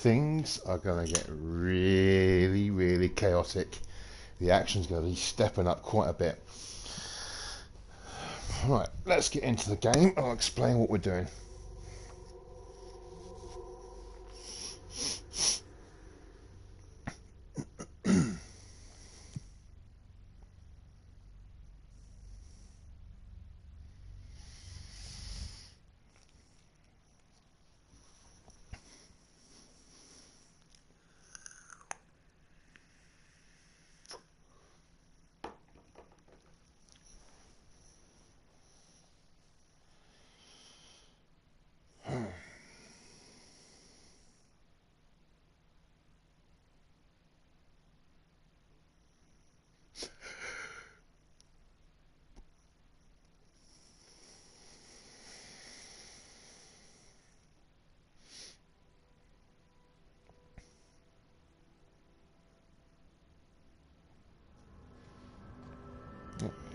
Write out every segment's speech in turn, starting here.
things are going to get really, really chaotic. The action's going to be stepping up quite a bit. Right, let's get into the game. I'll explain what we're doing.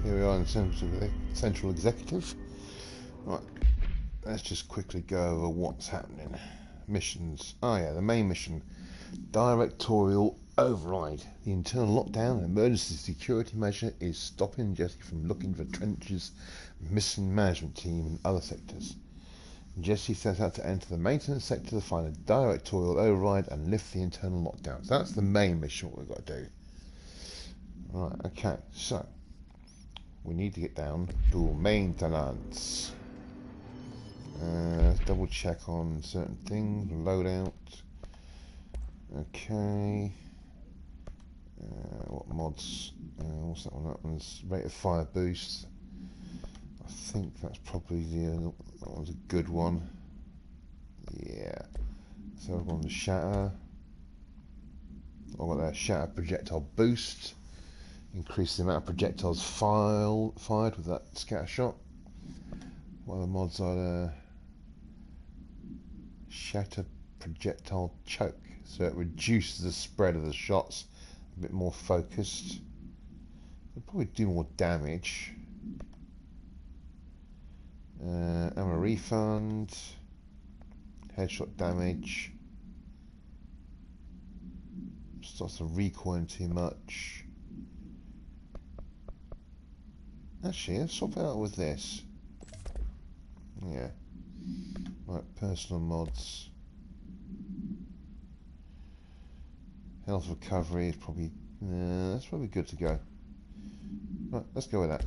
Here we are in Central Executive. Right, let's just quickly go over what's happening. Missions. Oh yeah, the main mission. Directorial override. The internal lockdown and emergency security measure is stopping Jesse from looking for Trench's missing management team in other sectors. Jesse sets out to enter the maintenance sector to find a directorial override and lift the internal lockdown. So that's the main mission what we've got to do. Right, okay, so we need to get down to maintenance. Let's double check on certain things. Loadout. Okay. What mods? What's that one? That one's rate of fire boost. I think that's probably that one's a good one. Yeah. So I've gone to shatter. I've got that shatter projectile boost. Increase the amount of projectiles fired with that scatter shot. What other mods are there? Shatter projectile choke, so it reduces the spread of the shots, a bit more focused. It'll probably do more damage. Ammo refund, headshot damage, starts to recoil too much. Actually, let's swap it out with this. Yeah. Right, personal mods. Health recovery is probably that's probably good to go. Right, let's go with that.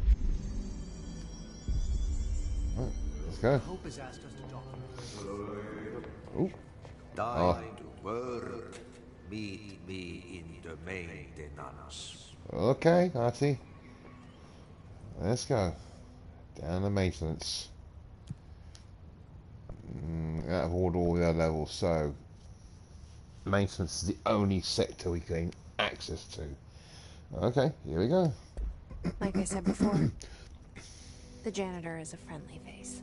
Right, let's go. Oh. Time to work. Meet me in the maintenance. Okay, Artie. Let's go. Down to maintenance. Out of order all the other levels, so maintenance is the only sector we gain access to. Okay, here we go. Like I said before, the janitor is a friendly face.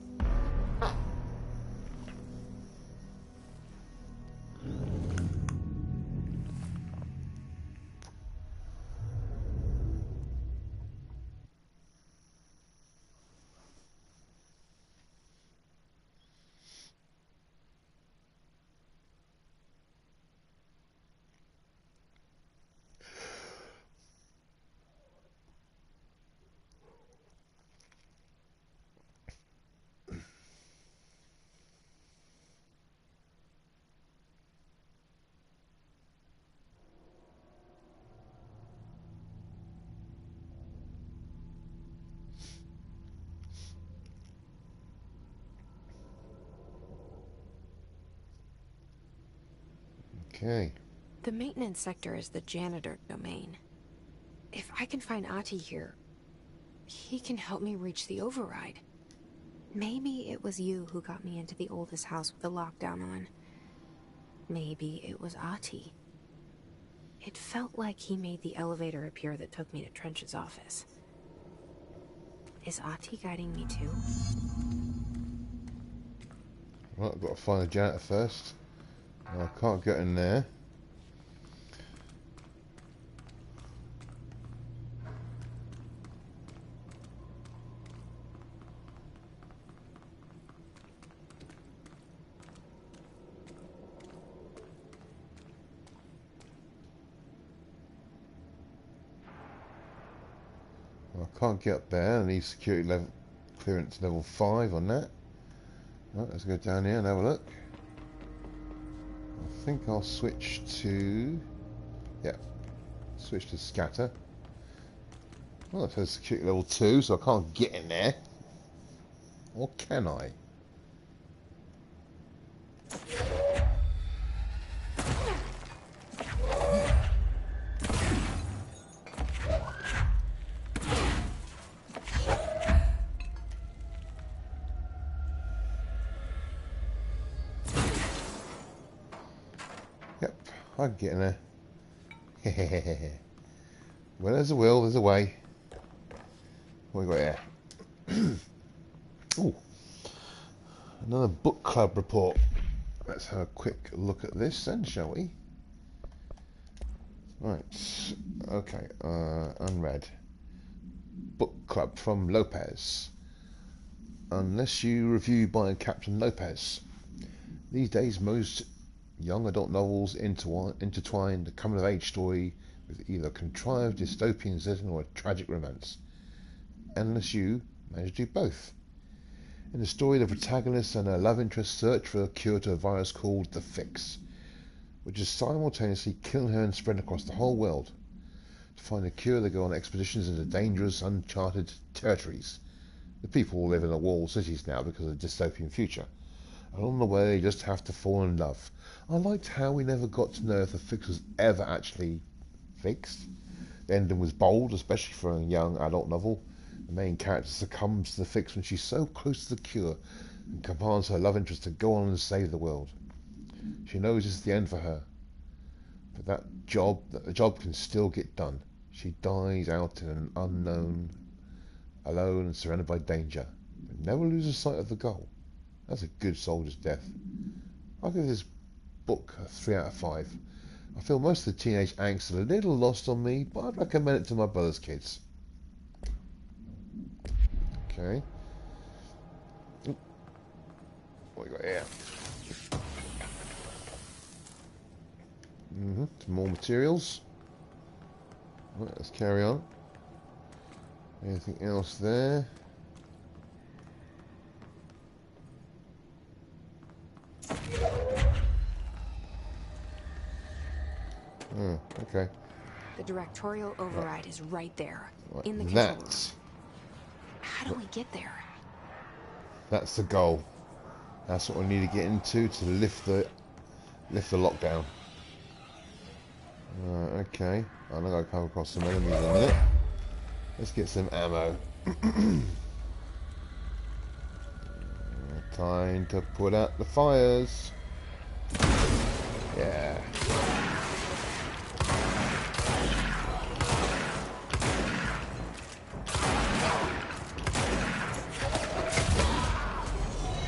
Okay. The maintenance sector is the janitor domain. If I can find Ahti here, he can help me reach the override. Maybe it was you who got me into the oldest house with the lockdown on. Maybe it was Ahti. It felt like he made the elevator appear that took me to Trench's office. Is Ahti guiding me too? Right, I've got to find the janitor first. I can't get in there. can't get up there. I need security level clearance level 5 on that. Right, let's go down here and have a look. I think I'll switch to... yeah, switch to scatter. Well, it says security level 2, so I can't get in there. Or can I? Yep, I can get in there. Well, there's a will, there's a way. What we got here? Ooh, another book club report. Let's have a quick look at this then, shall we? Right, okay, unread. Book club from Lopez. Unless you review by Captain Lopez. These days, most young adult novels intertwine the coming-of-age story with either a contrived dystopian setting or a tragic romance. Unless you manage to do both. In the story, the protagonist and her love interest search for a cure to a virus called the Fix, which is simultaneously killing her and spreading across the whole world. To find a cure, they go on expeditions into dangerous, uncharted territories. The people live in walled cities now because of the dystopian future. Along the way, they just have to fall in love. I liked how we never got to know if the Fix was ever actually fixed. The ending was bold, especially for a young adult novel. The main character succumbs to the Fix when she's so close to the cure and commands her love interest to go on and save the world. She knows it's the end for her, but that the job can still get done. She dies out in an unknown, alone and surrounded by danger, but never loses sight of the goal. That's a good soldier's death. I'll give this book a 3 out of 5. I feel most of the teenage angst is a little lost on me, but I'd recommend it to my brother's kids. Okay. What we got here? Some more materials. Right, let's carry on. Anything else there? Oh, okay. The directorial override is right there, Right, in the control room. that's How do we get there? that's the goal. That's what we need to get into to lift the lockdown. Okay. I think I'll come across some enemies in a minute. Let's get some ammo. Time to put out the fires. Yeah.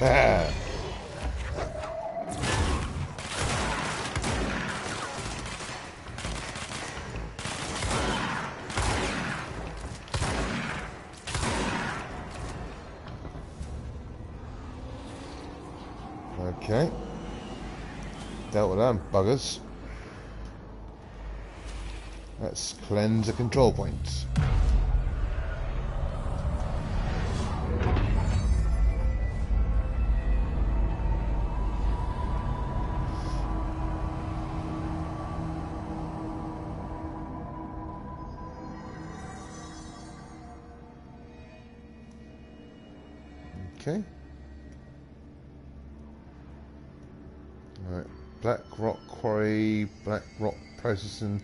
Ah. Okay. Dealt with them buggers. Let's cleanse the control points. Okay. Alright. Black Rock Quarry, Black Rock Processing,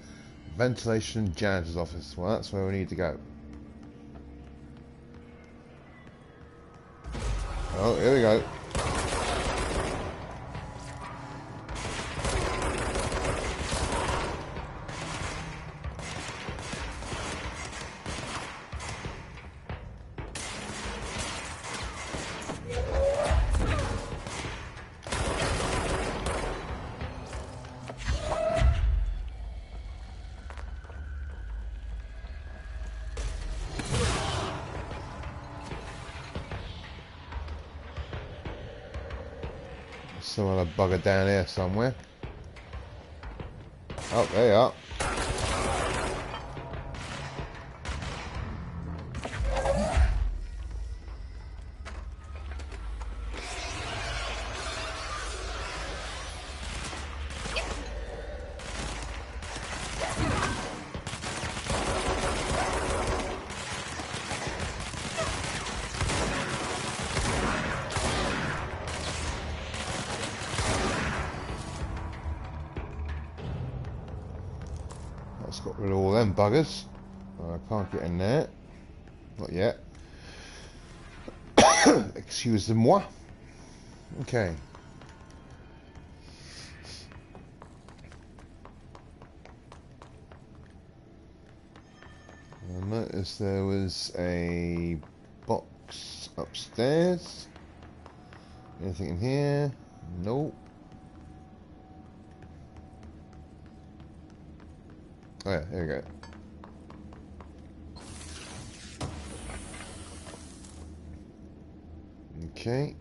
Ventilation, Janitor's Office. Well, that's where we need to go. Oh, here we go. Some other bugger down here somewhere. Oh, there you are. That's got rid of all them buggers. I can't get in there. Not yet. Excusez-moi. Okay. I noticed there was a box upstairs. Anything in here? Nope. Oh yeah, here we go. Okay.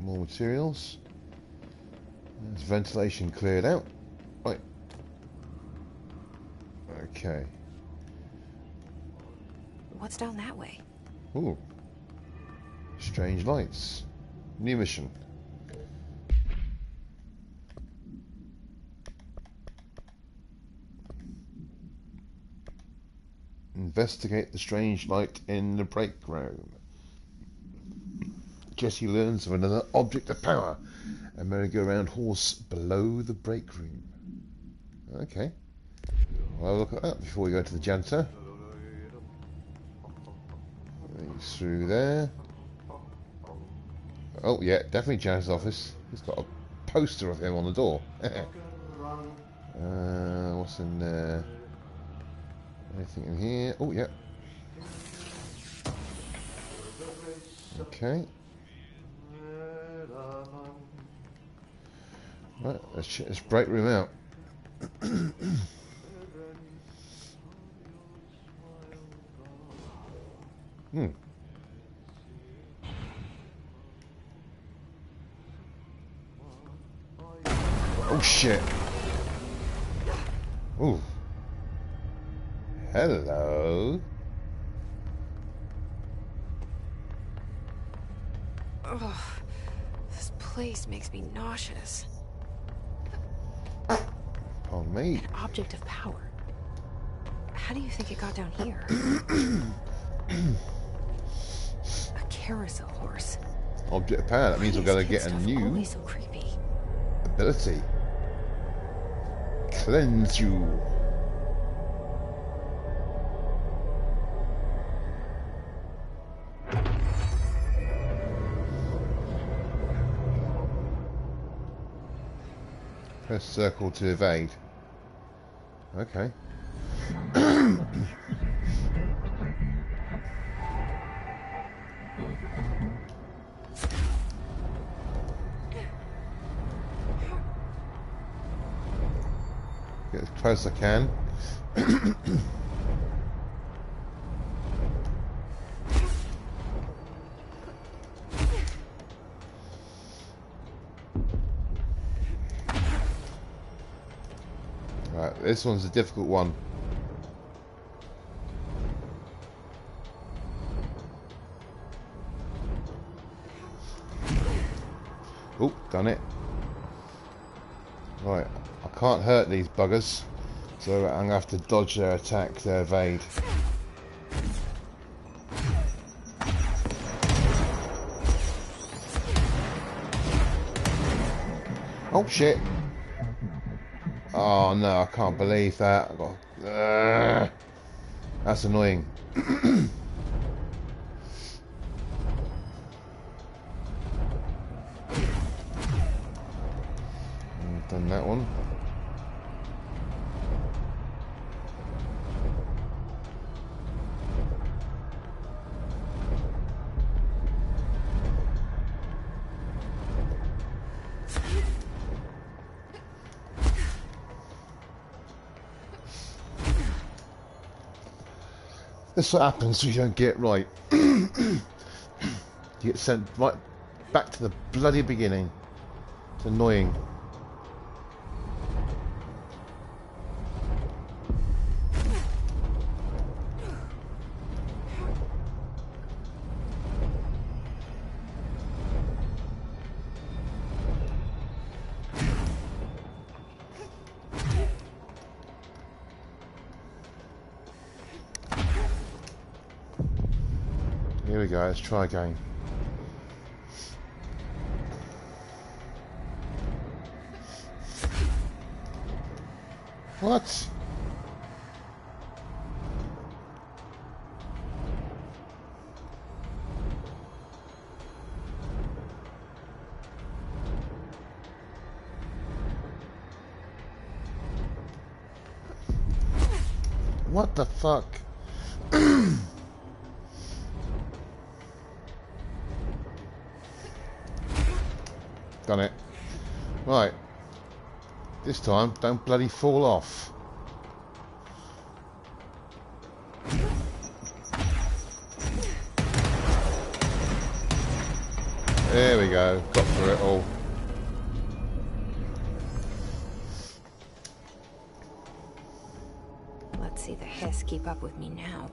More materials. There's ventilation cleared out. Right. Okay. What's down that way? Ooh. Strange lights. New mission. Investigate the strange light in the break room. Jesse learns of another object of power. A merry-go-round horse below the break room. Okay. Well, I'll look at that before we go to the janitor. Through there. Oh yeah, definitely janitor's office. He's got a poster of him on the door. What's in there? Anything in here? Oh yeah. Okay. Right, let's check this break room out. Oh shit. Ooh. Hello. Ugh, this place makes me nauseous. Pardon me. An object of power. How do you think it got down here? A carousel horse. Object of power. That means we're going to get a new always so creepy. ability. Cleanse you. Press circle to evade. Okay. Get as close as I can. Right, this one's a difficult one. Oh, done it. Right, I can't hurt these buggers, so I'm going to have to dodge their attack, their evade. Oh shit. Oh no, I can't believe that. That's annoying. Done that one. This is what happens if you don't get right. You get sent right back to the bloody beginning. It's annoying. Here we go, let's try again. What? What the fuck? Done it. Right. This time, don't bloody fall off. There we go. Got through it all. Let's see the hiss keep up with me now.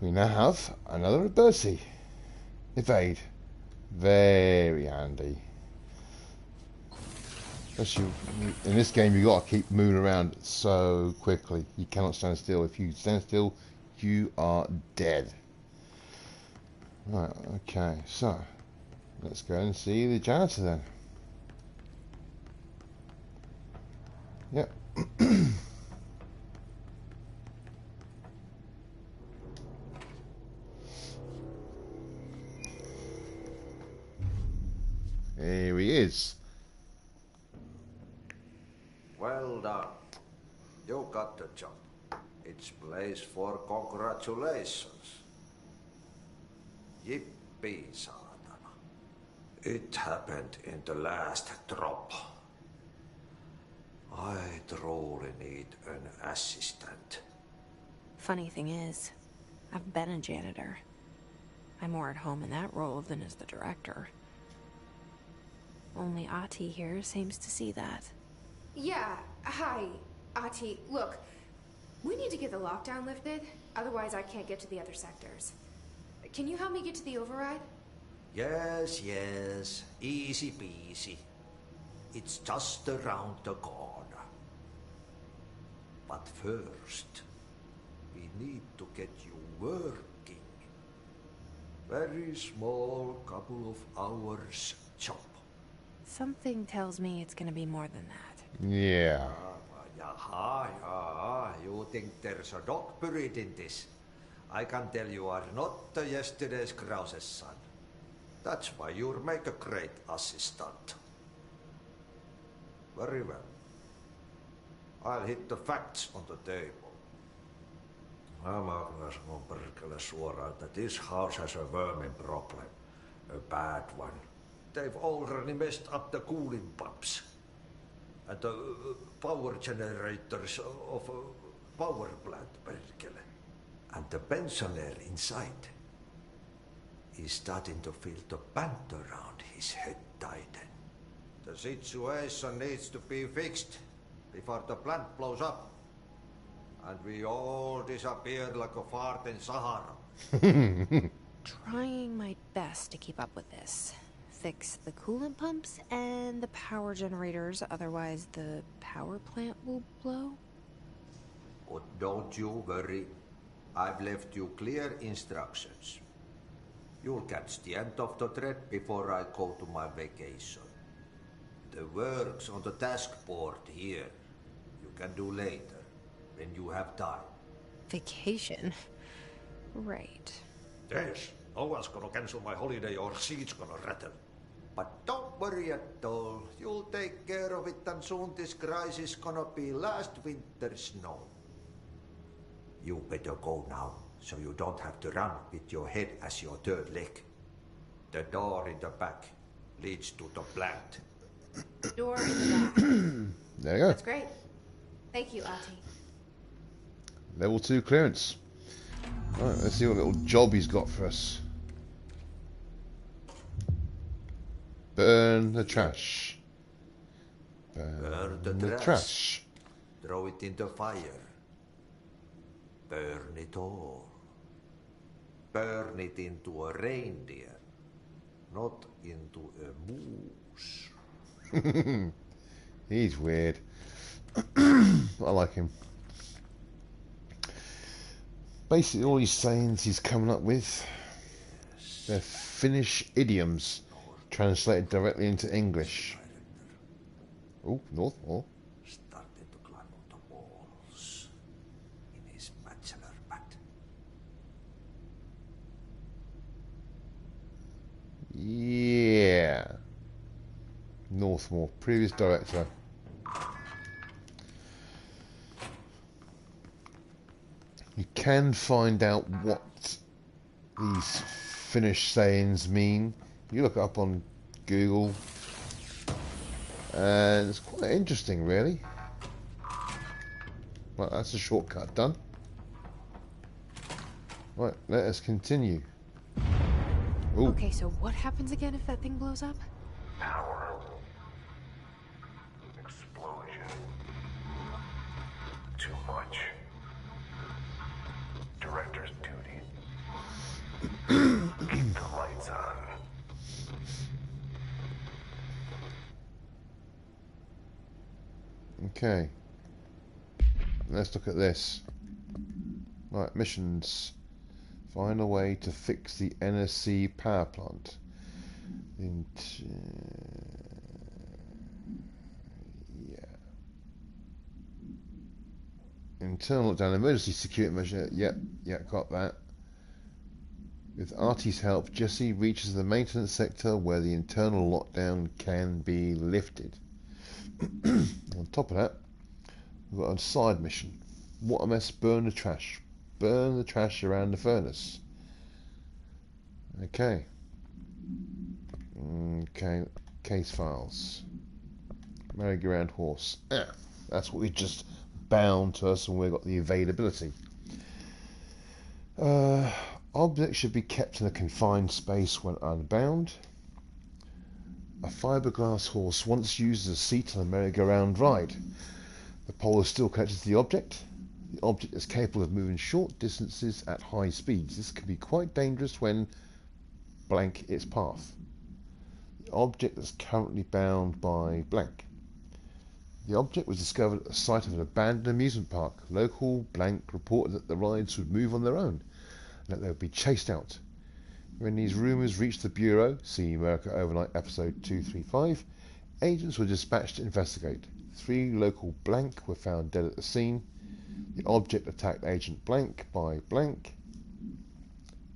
We now have another ability. Evade. Very handy. Especially in this game, you got to keep moving around so quickly. You cannot stand still. If you stand still, you are dead. Right, okay, so let's go and see the janitor then. Yep. Here he is. Well done. You got the job. It's place for congratulations. Yippee, saatana. It happened in the last drop. I truly need an assistant. Funny thing is, I've been a janitor. I'm more at home in that role than as the director. Only Ati here seems to see that. Yeah, hi, Ati. Look, we need to get the lockdown lifted, otherwise I can't get to the other sectors. Can you help me get to the override? Yes, yes. Easy peasy. It's just around the corner. But first, we need to get you working. Very small, couple of hours job. Something tells me it's gonna be more than that. Yeah. Yaha, you think there's a dog buried in this? I can tell you are not the yesterday's Krause's son. That's why you'll make a great assistant. Very well. I'll hit the facts on the table. Mä kyllä sanon perkele suoraan, that this house has a vermin problem. A bad one. They've already messed up the cooling pumps. And the power generators of a power plant, perkele. And the pensioner inside is starting to feel the band around his head tighten. The situation needs to be fixed before the plant blows up. And we all disappear like a fart in Sahara. Trying my best to keep up with this. Fix the coolant pumps and the power generators, otherwise the power plant will blow. But don't you worry. I've left you clear instructions. You'll catch the end of the thread before I go to my vacation. The work's on the task board here. You can do later, when you have time. Vacation? Right. Yes, no one's gonna cancel my holiday or seat's gonna rattle. But don't worry at all. You'll take care of it and soon this crisis gonna be last winter's snow. You better go now, so you don't have to run with your head as your third leg. The door in the back leads to the plant. Door in the back. There you go. That's great. Thank you, Ati. Level 2 clearance. Right, let's see what little job he's got for us. Burn the trash. Burn the trash. Throw it in the fire. Burn it all. Burn it into a reindeer, not into a moose. He's weird. I like him. Basically, all these sayings he's coming up with, they're Finnish idioms translated directly into English. Oh, Northmore. Started to climb on the walls in his bachelor pad. Yeah. Northmore, previous director. You can find out what these Finnish sayings mean. You look it up on Google, and it's quite interesting, really. Right, that's a shortcut done. Right, let us continue. Ooh. Okay, so what happens again if that thing blows up? Power. Explosion. Too much. Director's duty. Keep the lights on. Okay. Let's look at this. Right, missions. Find a way to fix the NSC power plant. Yeah. Internal lockdown, emergency security measure. Yep, got that. With Artie's help, Jesse reaches the maintenance sector where the internal lockdown can be lifted. On top of that, we've got a side mission. What a mess, burn the trash. Burn the trash around the furnace. Okay. Okay, case files. Merry-go-round horse. That's what we just bound to us when we've got the availability. Objects should be kept in a confined space when unbound. A fiberglass horse once used as a seat on a merry-go-round ride. The pole is still connected to the object. The object is capable of moving short distances at high speeds. This can be quite dangerous when blank its path. The object is currently bound by blank. The object was discovered at the site of an abandoned amusement park. Local blank reported that the rides would move on their own and that they would be chased out. When these rumours reached the Bureau, see America Overnight episode 235, agents were dispatched to investigate. 3 local blank were found dead at the scene. The object attacked Agent Blank by blank.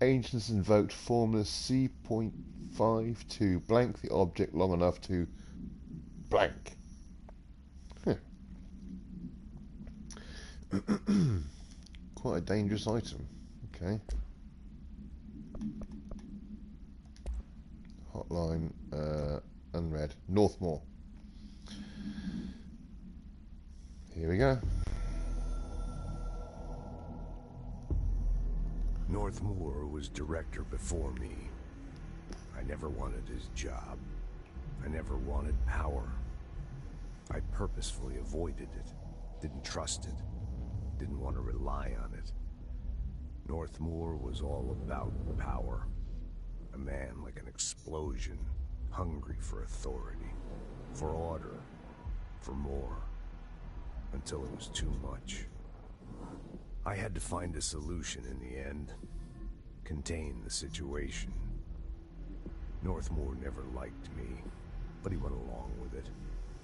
Agents invoked formula C.5 to blank the object long enough to blank. Quite a dangerous item. Okay. Hotline, unread. Northmore. Here we go. Northmore was director before me. I never wanted his job. I never wanted power. I purposefully avoided it. Didn't trust it. Didn't want to rely on it. Northmore was all about power. A man like an explosion, hungry for authority, for order, for more, until it was too much. I had to find a solution in the end. Contain the situation. Northmore never liked me, but he went along with it,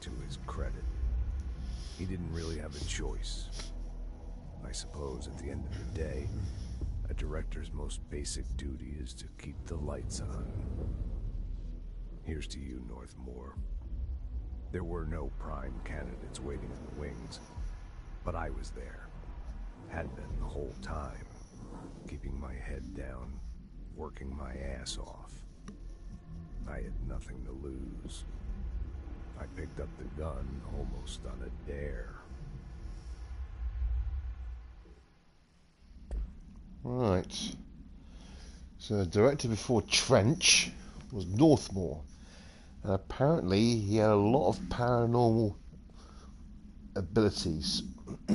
to his credit. He didn't really have a choice. I suppose at the end of the day, a director's most basic duty is to keep the lights on. Here's to you, Northmore. There were no prime candidates waiting in the wings, but I was there. Had been the whole time, keeping my head down, working my ass off. I had nothing to lose. I picked up the gun almost on a dare. Right. So the director before Trench was Northmore. And apparently he had a lot of paranormal abilities.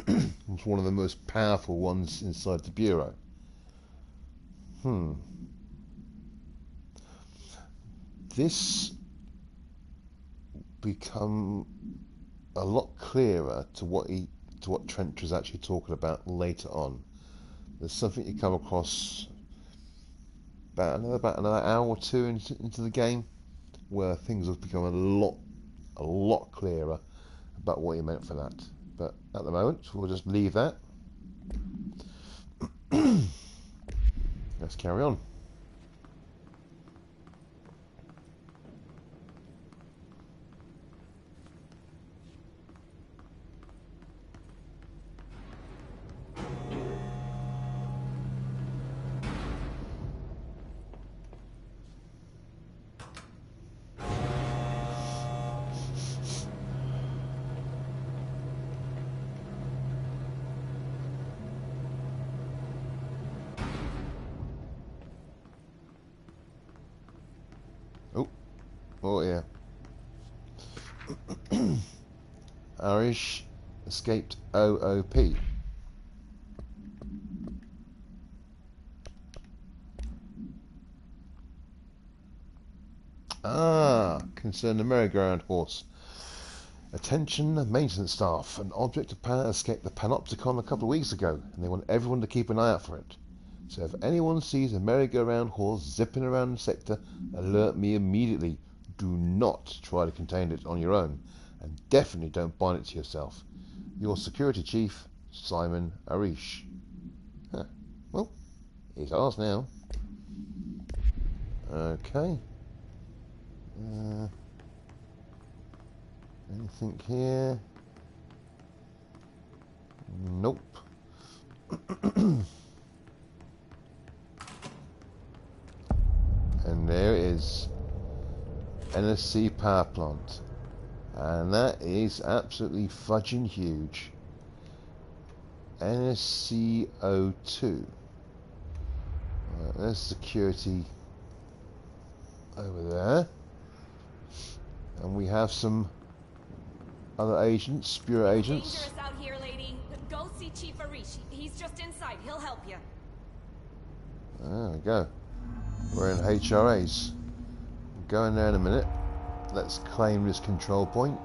He was one of the most powerful ones inside the Bureau. This become a lot clearer to what Trench was actually talking about later on. there's something you come across about another hour or two into the game where things have become a lot clearer about what he meant for that. But at the moment, we'll just leave that. Let's carry on. Oh yeah. Irish escaped OOP. Concerned the merry-go-round horse. Attention maintenance staff. An object of power escaped the panopticon a couple of weeks ago, and they want everyone to keep an eye out for it. So if anyone sees a merry-go-round horse zipping around the sector, alert me immediately. Do not try to contain it on your own, and definitely don't bind it to yourself. Your security chief, Simon Arish. Huh. Well, he's ours now. Okay. Anything here? Nope. And there it is. NSC power plant. And that is absolutely fudging huge. NSCO2. Right, there's security over there. And we have some other agents, Bureau agents. Dangerous out here, lady. Go see Chief Arish. He's just inside. He'll help you. There we go. We're in HRAs. We'll go in there in a minute. Let's claim this control point.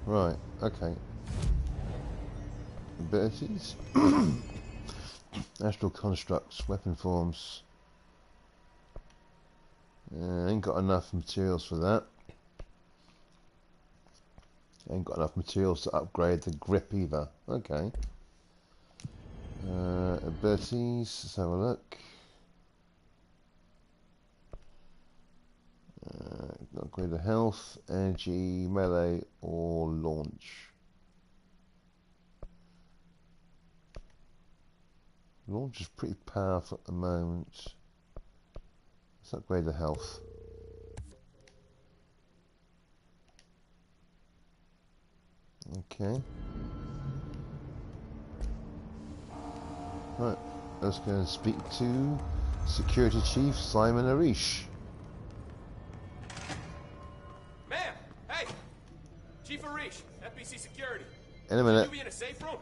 Right, okay. Abilities. Astral constructs, weapon forms. Ain't got enough materials for that. Ain't got enough materials to upgrade the grip either. Okay. Abilities, let's have a look. Upgrade the health, energy, melee, or launch. Launch is pretty powerful at the moment. Let's upgrade the health. Okay. Right, let's go and speak to Security Chief Simon Arish. Ma'am! Hey! Chief Arish, FBC Security. In a minute. You be in a safe room?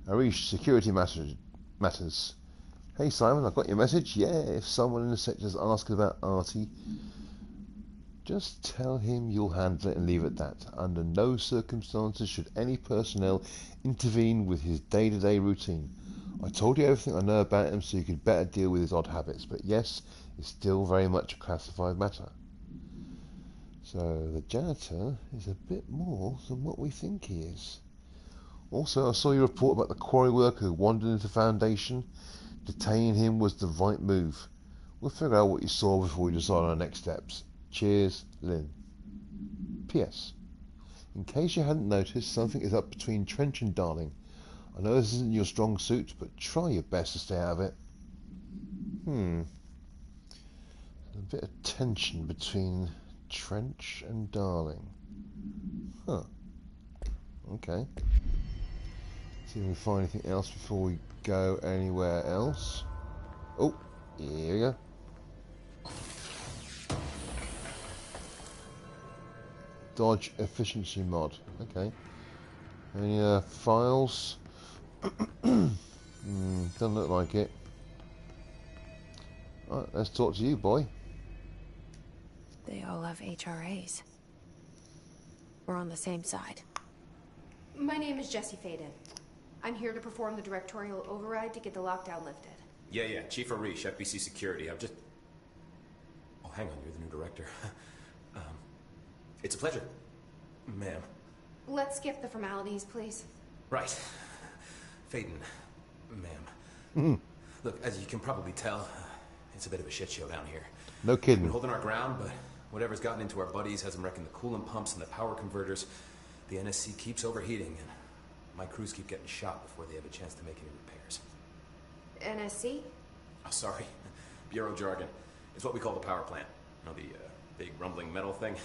Arish, security matters. Hey Simon, I got your message. Yeah, if someone in the sector's asking about Artie, just tell him you'll handle it and leave it at that. Under no circumstances should any personnel intervene with his day-to-day routine. I told you everything I know about him so you could better deal with his odd habits, but yes, it's still very much a classified matter. So the janitor is a bit more than what we think he is. Also, I saw your report about the quarry worker who wandered into the Foundation. Detaining him was the right move. We'll figure out what you saw before we decide on our next steps. Cheers, Lynn. P.S. In case you hadn't noticed, something is up between Trench and Darling. I know this isn't your strong suit, but try your best to stay out of it. A bit of tension between Trench and Darling. Huh. Okay. See if we find anything else before we go anywhere else. Oh, here we go. Dodge efficiency mod. Okay. Any files? Doesn't look like it. Right, let's talk to you, boy. They all have HRAs. We're on the same side. My name is Jesse Faden. I'm here to perform the directorial override to get the lockdown lifted. Yeah, Chief Arish, FBC Security. I'm just... Oh, hang on, you're the new director. It's a pleasure, ma'am. Let's skip the formalities, please. Right. Faden, ma'am. Look, as you can probably tell, it's a bit of a shit show down here. No We're kidding. holding our ground, but whatever's gotten into our buddies has them wrecking the coolant pumps and the power converters. The NSC keeps overheating, and my crews keep getting shot before they have a chance to make any repairs. NSC? Oh, sorry. Bureau jargon. It's what we call the power plant. You know, the big rumbling metal thing?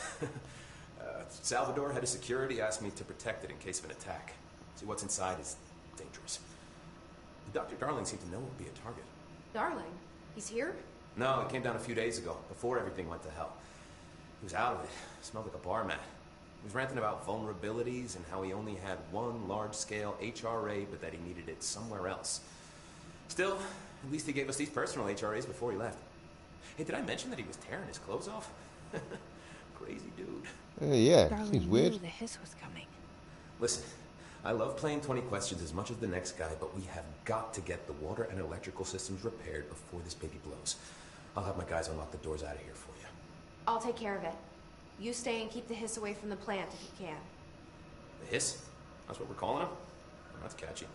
Salvador, head of security, asked me to protect it in case of an attack. See, what's inside is dangerous. Dr. Darling seemed to know it would be a target. Darling? He's here? No, he came down a few days ago, before everything went to hell. He was out of it. Smelled like a bar mat. He was ranting about vulnerabilities and how he only had one large-scale HRA, but that he needed it somewhere else. Still, at least he gave us these personal HRAs before he left. Hey, did I mention that he was tearing his clothes off? Crazy dude. Yeah, Darling seems weird. knew the hiss was coming. Listen, I love playing 20 questions as much as the next guy, but we have got to get the water and electrical systems repaired before this baby blows. I'll have my guys unlock the doors out of here for you. I'll take care of it. You stay and keep the hiss away from the plant if you can. The hiss? That's what we're calling him? Oh, that's catchy.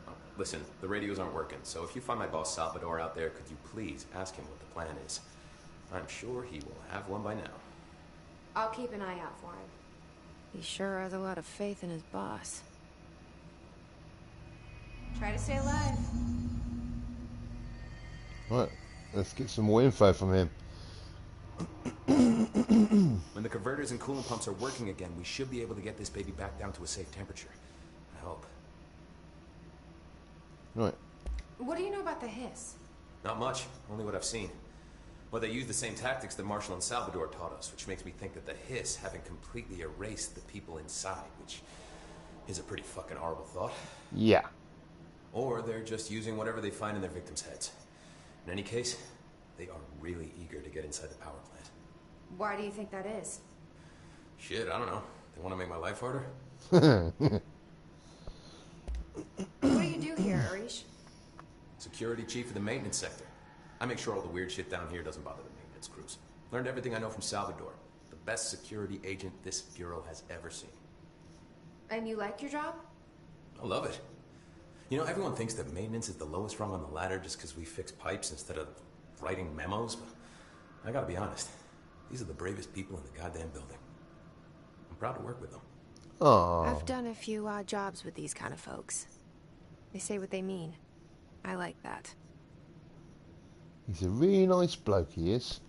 Oh, listen, the radios aren't working, so if you find my boss Salvador out there, could you please ask him what the plan is? I'm sure he will have one by now. I'll keep an eye out for him. He sure has a lot of faith in his boss. Try to stay alive. Right, let's get some more info from him. When the converters and coolant pumps are working again, we should be able to get this baby back down to a safe temperature. I hope. Right. What do you know about the hiss? Not much, only what I've seen. Well, they use the same tactics that Marshall and Salvador taught us, which makes me think that the hiss haven't completely erased the people inside, which is a pretty fucking horrible thought. Yeah. Or they're just using whatever they find in their victims' heads. In any case, they are really eager to get inside the power plant. Why do you think that is? Shit, I don't know. They want to make my life harder? What do you do here, Arish? Security chief of the maintenance sector. I make sure all the weird shit down here doesn't bother the maintenance crews. Learned everything I know from Salvador. The best security agent this bureau has ever seen. And you like your job? I love it. You know, everyone thinks that maintenance is the lowest rung on the ladder just because we fix pipes instead of writing memos, but I gotta be honest. These are the bravest people in the goddamn building. I'm proud to work with them. Oh. I've done a few odd jobs with these kind of folks. They say what they mean. I like that. He's a really nice bloke, he is.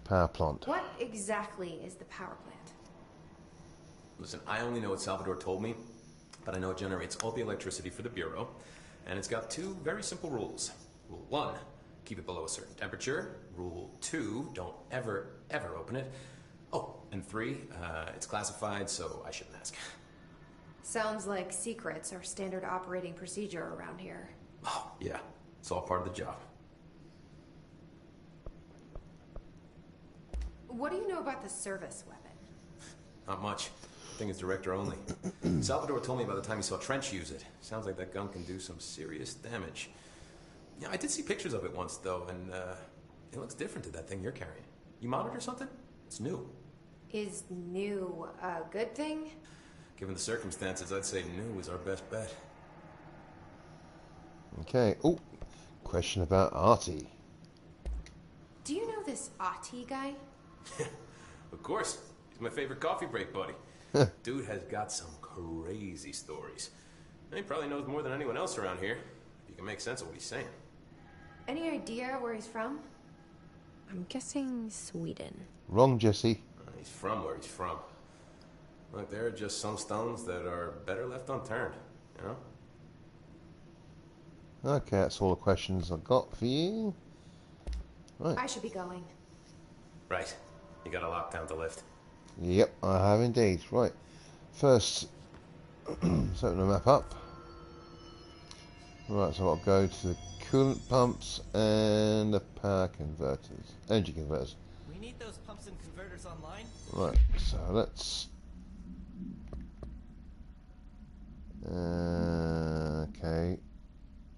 Power plant. What exactly is the power plant? Listen, I only know what Salvador told me, but I know it generates all the electricity for the Bureau, and it's got two very simple rules. Rule 1, keep it below a certain temperature. Rule 2, don't ever, ever open it. Oh, and 3, it's classified, so I shouldn't ask. Sounds like secrets are standard operating procedure around here. Oh, yeah. It's all part of the job. What do you know about the service weapon? Not much. Thing is director only. Salvador told me by the time he saw Trench use it. Sounds like that gun can do some serious damage. Yeah, I did see pictures of it once, though, and it looks different to that thing you're carrying. You monitor something? It's new. Is new a good thing? Given the circumstances, I'd say new is our best bet. Okay. Oh, question about Artie. Do you know this Ati guy? Of course. He's my favorite coffee break buddy. Dude has got some crazy stories. And he probably knows more than anyone else around here, if you can make sense of what he's saying. Any idea where he's from? I'm guessing Sweden. Wrong, Jesse. He's from where he's from. Look, there are just some stones that are better left unturned, you know? Okay, that's all the questions I've got for you. Right. I should be going. Right. You got to lock down the lift. Yep, I have indeed. Right. First, let's open the map up. Right, so I'll go to the coolant pumps and the power converters, energy converters. We need those pumps and converters online. Right, so let's. Okay,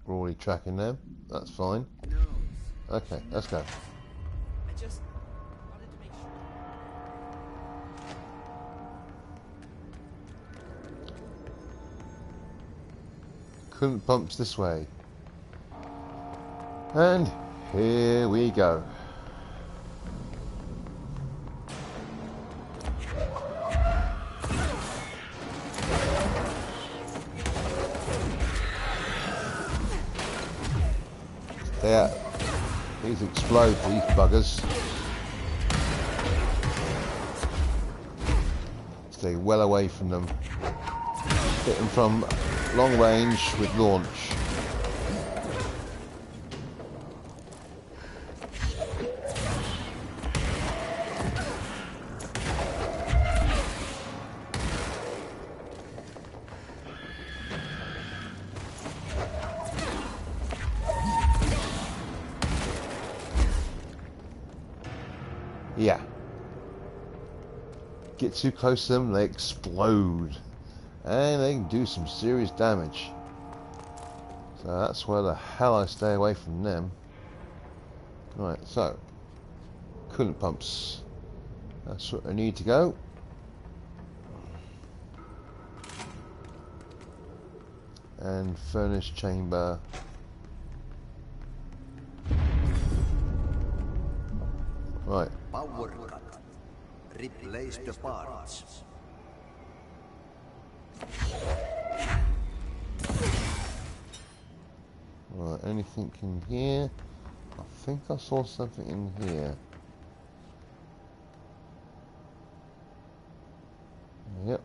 we're already tracking them. That's fine. Okay, let's go. I just wanted to make sure. Coolant pumps this way. And here we go. There. These explode, these buggers. Stay well away from them. Hit them from long range with launch. Yeah. Get too close to them, they explode. And they can do some serious damage. So that's where the hell I stay away from them. Right, so. Coolant pumps. That's where I need to go. And furnace chamber. Right. Power cut. Replace the parts. Right, anything in here? I think I saw something in here. Yep.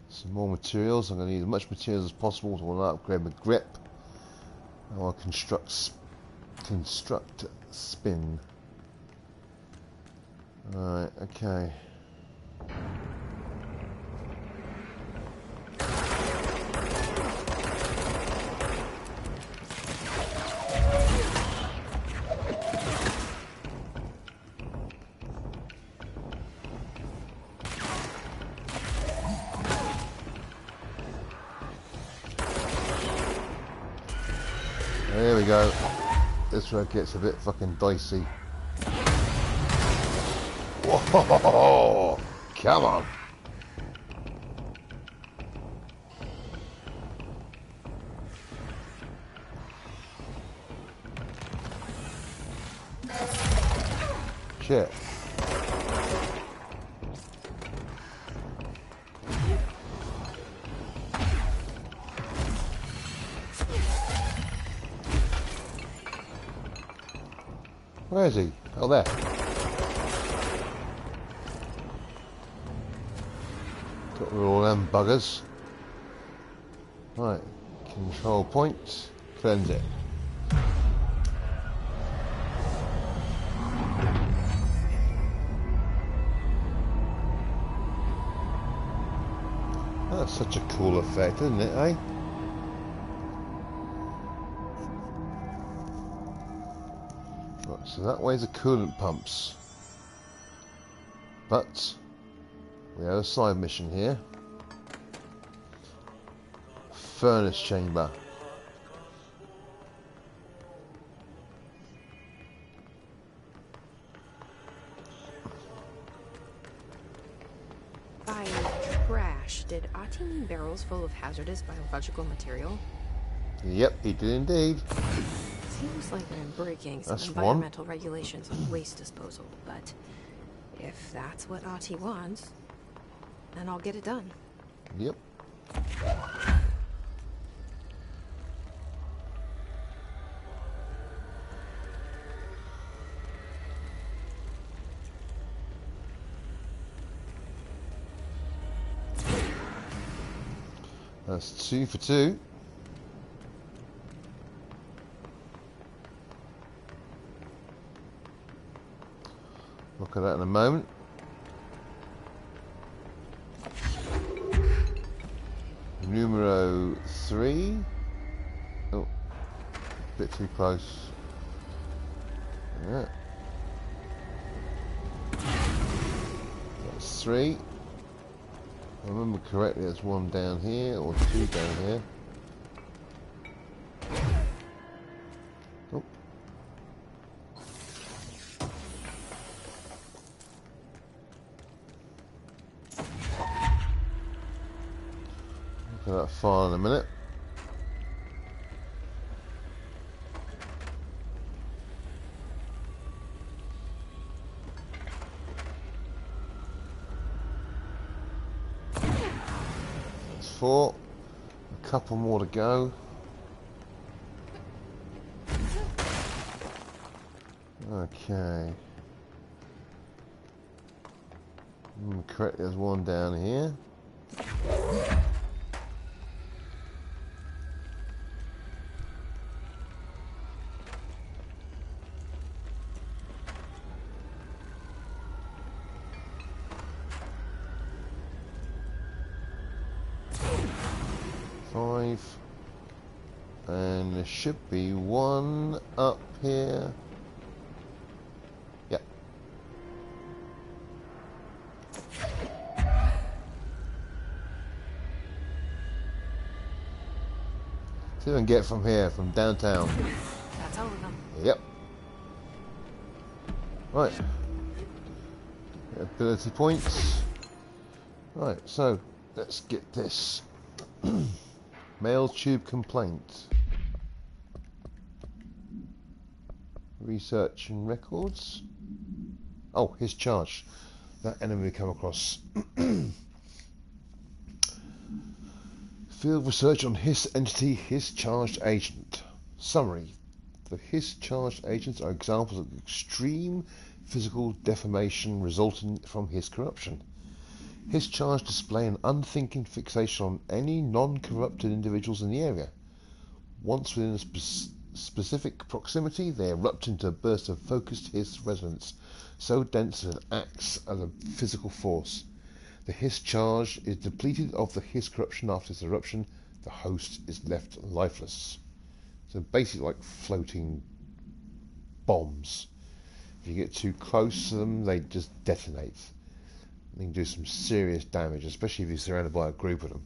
Some more materials. I'm going to need as much materials as possible to upgrade my grip. I'll construct spin. Right, okay. There we go. This is where it gets a bit fucking dicey. Whoa! Come on! Shit. Where is he? Oh, there. Got rid of all them buggers. Right. Control point. Cleanse it. That's such a cool effect, isn't it, eh? Right, so that way's the coolant pumps. But we have a side mission here. Furnace chamber. By trash, did Ati mean barrels full of hazardous biological material? Yep, he did indeed. Seems like I'm breaking some That's environmental regulations on waste disposal, but if that's what Ati wants, then I'll get it done. Yep. That's 2 for 2. Look at that in a moment. Numero 3. Oh, a bit too close. Yeah. That's 3. If I remember correctly, there's 1 down here, or 2 down here. Oh. Look at that file in a minute. That's 4. A couple more to go. Okay. Correct, there's 1 down here. And there should be 1 up here. Yep. See if I can get from here, from downtown. That's all of them. Yep. Right. Ability points. Right, so let's get this. Mail tube complaint. Research and records. Oh, his charge. That enemy we come across. Field research on his entity, his charged agent. Summary. The his charged agents are examples of extreme physical deformation resulting from his corruption. His charge display an unthinking fixation on any non-corrupted individuals in the area. Once within a specific proximity, they erupt into a burst of focused hiss resonance, so dense that it acts as a physical force. The hiss charge is depleted of the hiss corruption after its eruption. The host is left lifeless. So basically like floating bombs. If you get too close to them, they just detonate. They can do some serious damage, especially if you're surrounded by a group of them.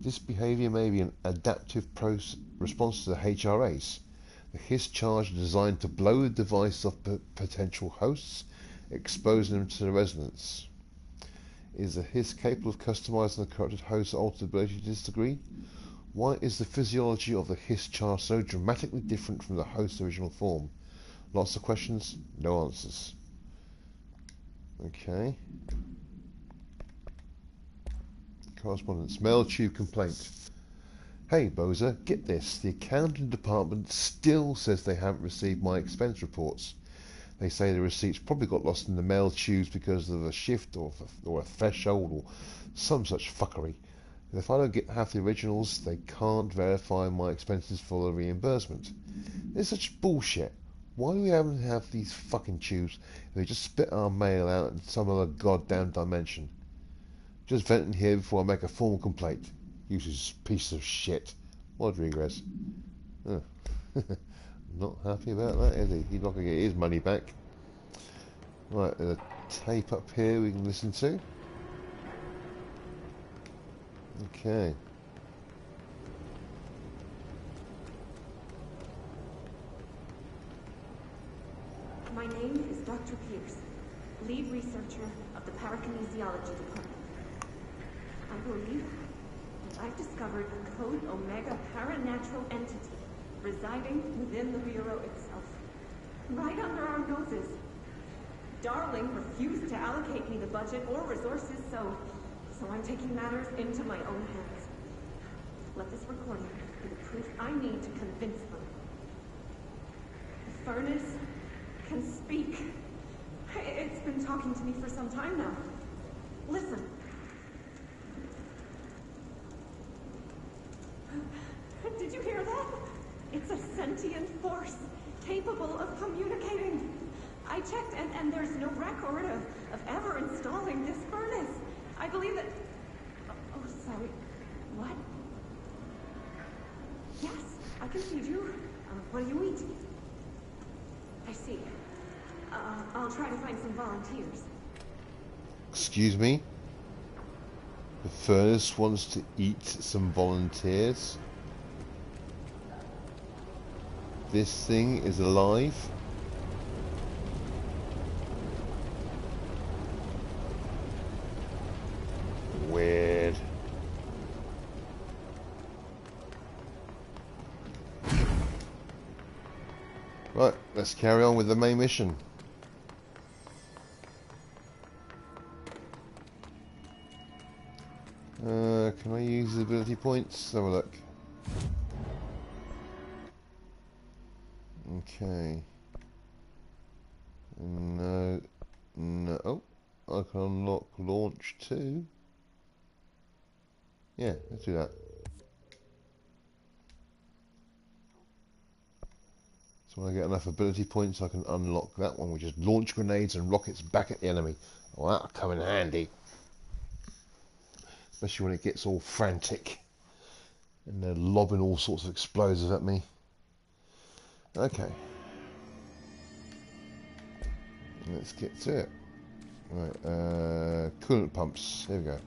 This behavior may be an adaptive response to the HRAs. The hiss charge is designed to blow the device off potential hosts, exposing them to the resonance. Is the hiss capable of customizing the corrupted host's altered ability to this degree? Why is the physiology of the hiss charge so dramatically different from the host's original form? Lots of questions, no answers. Okay. Correspondence. Mail tube complaint. Hey Boza, get this. The accounting department still says they haven't received my expense reports. They say the receipts probably got lost in the mail tubes because of a shift or a threshold or some such fuckery. And if I don't get half the originals, they can't verify my expenses for the reimbursement. It's such bullshit. Why do we have these fucking tubes if they just spit our mail out in some other goddamn dimension? Just venting here before I make a formal complaint. Useless piece of shit. Rodriguez. Oh. Not happy about that, is he? He's not going to get his money back. Right, there's a tape up here we can listen to. Okay. My name is Dr. Pierce, lead researcher of the Parakinesiology Department. I believe that I've discovered a Code Omega paranatural entity residing within the Bureau itself, right under our noses. Darling refused to allocate me the budget or resources, so I'm taking matters into my own hands. Let this recording be the proof I need to convince them. The furnace can speak. It's been talking to me for some time now. Listen. Did you hear that? It's a sentient force, capable of communicating. I checked, and there's no record of ever installing this furnace. I believe that... Oh, sorry. What? Yes, I can feed you. What do you eat? I see. I'll try to find some volunteers. Excuse me? The furnace wants to eat some volunteers? This thing is alive? Weird. Right, let's carry on with the main mission. Can I use the ability points? Let's have a look. Okay. No. No. Oh, I can unlock launch too. Yeah, let's do that. So when I get enough ability points, I can unlock that one, which is launch grenades and rockets back at the enemy. Oh, that'll come in handy. Especially when it gets all frantic and they're lobbing all sorts of explosives at me. Okay. Let's get to it. Right, coolant pumps. Here we go.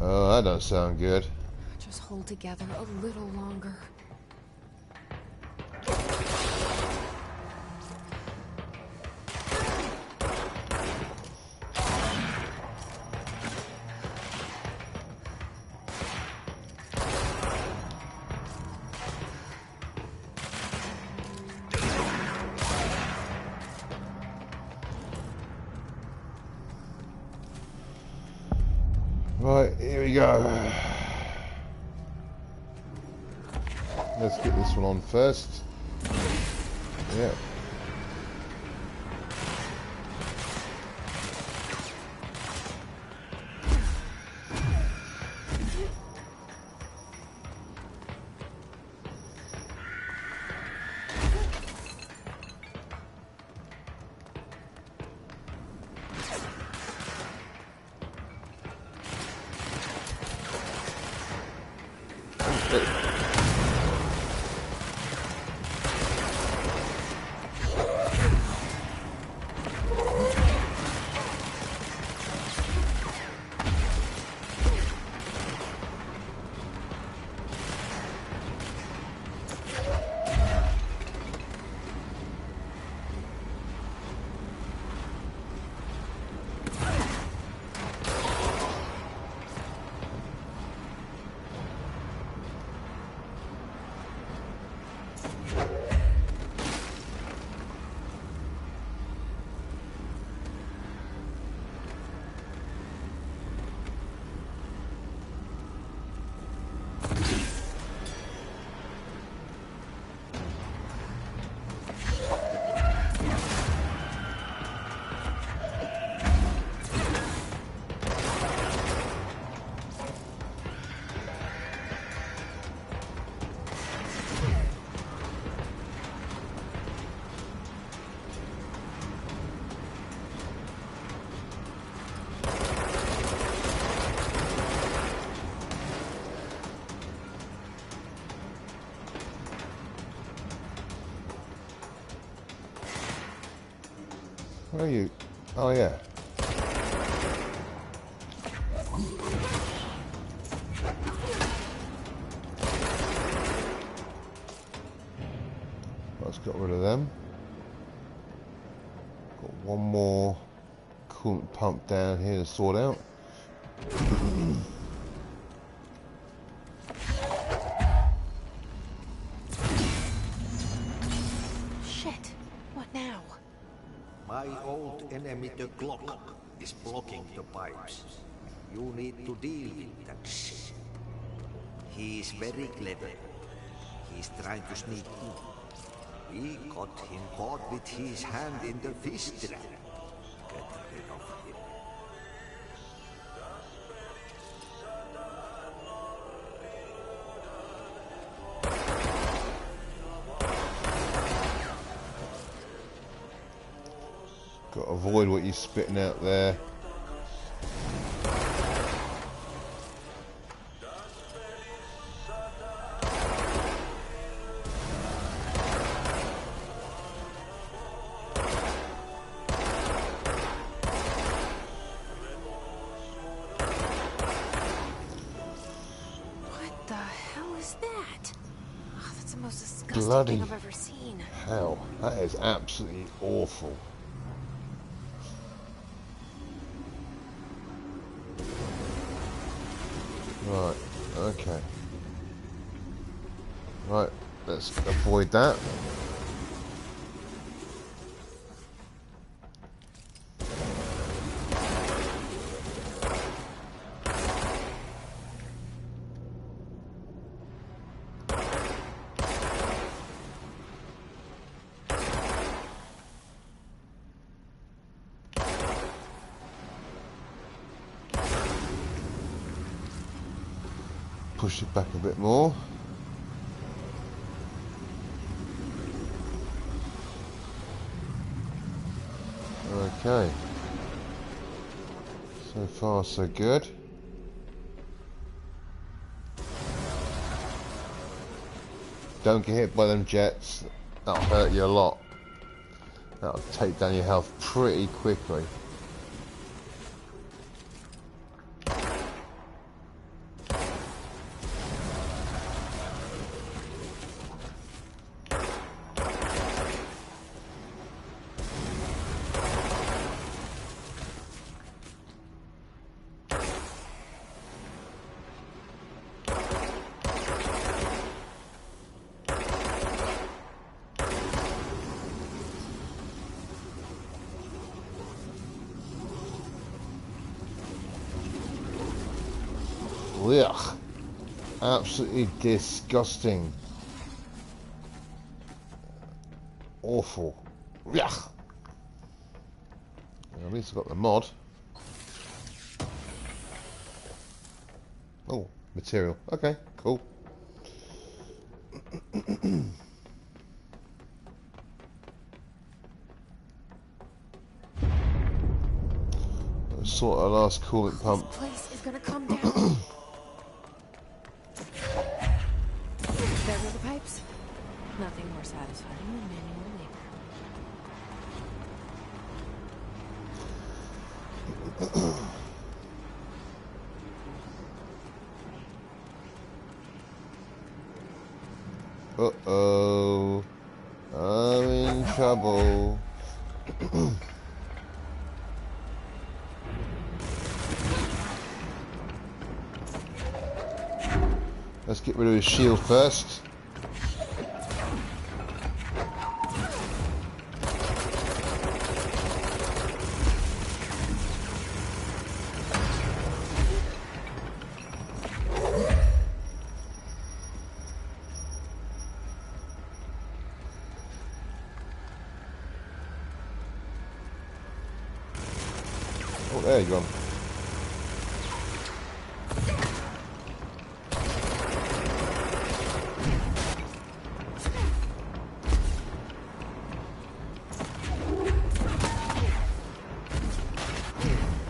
Oh, that doesn't sound good. Just hold together a little longer. Right, here we go. Let's get this one on first. Yeah. Where are you? Oh, yeah. Let's get rid of them. Got one more coolant pump down here to sort out. Shit. What now? My old enemy, the clock, is blocking the pipes. You need to deal with that shit. He is very clever. He's trying to sneak in. We got him caught with his hand in the fish trap. Get rid of him. avoid what you're spitting out there. What the hell is that? Oh, that's the most disgusting Bloody thing I've ever seen. hell, that is absolutely awful. Right, okay. Right, let's avoid that. Push it back a bit more. Okay. So far, so good. Don't get hit by them jets. That'll hurt you a lot. That'll take down your health pretty quickly. Ugh. Absolutely disgusting. Awful. Yuck. Well, at least I've got the mod. Oh, material. Okay, cool. Sort of last coolant pump. This place is gonna come down. There go the pipes. Nothing more satisfying than manual labor. Uh-oh. I'm in trouble. Let's get rid of his shield first. Oh, there you go.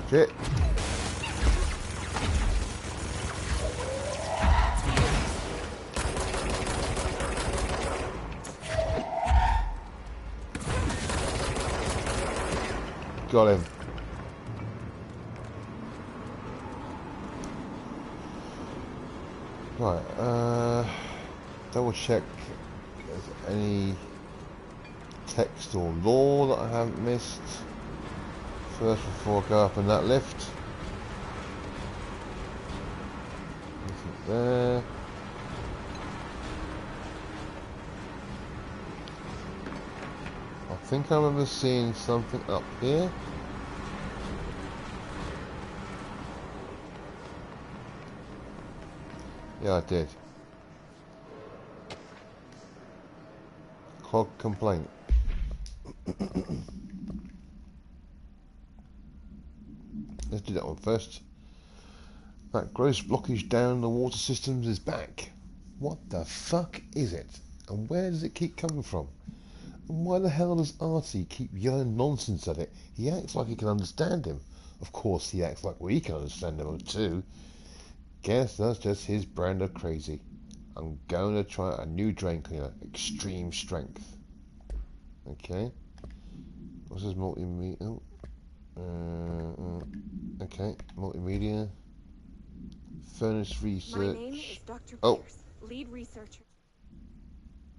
Shit. Got him. Right, double check if there's any text or lore that I haven't missed first before I go up in that lift. Nothing there. I think I remember seeing something up here. Yeah, I did. Clog complaint. Let's do that one first. That gross blockage down the water systems is back. What the fuck is it? And where does it keep coming from? Why the hell does Artie keep yelling nonsense at it? He acts like he can understand him. Of course, he acts like we can understand him too. Guess that's just his brand of crazy. I'm going to try a new drain cleaner, extreme strength. Okay. What's this multimedia? Okay, multimedia. Furnace research. My name is Dr. Oh, Pierce, lead researcher.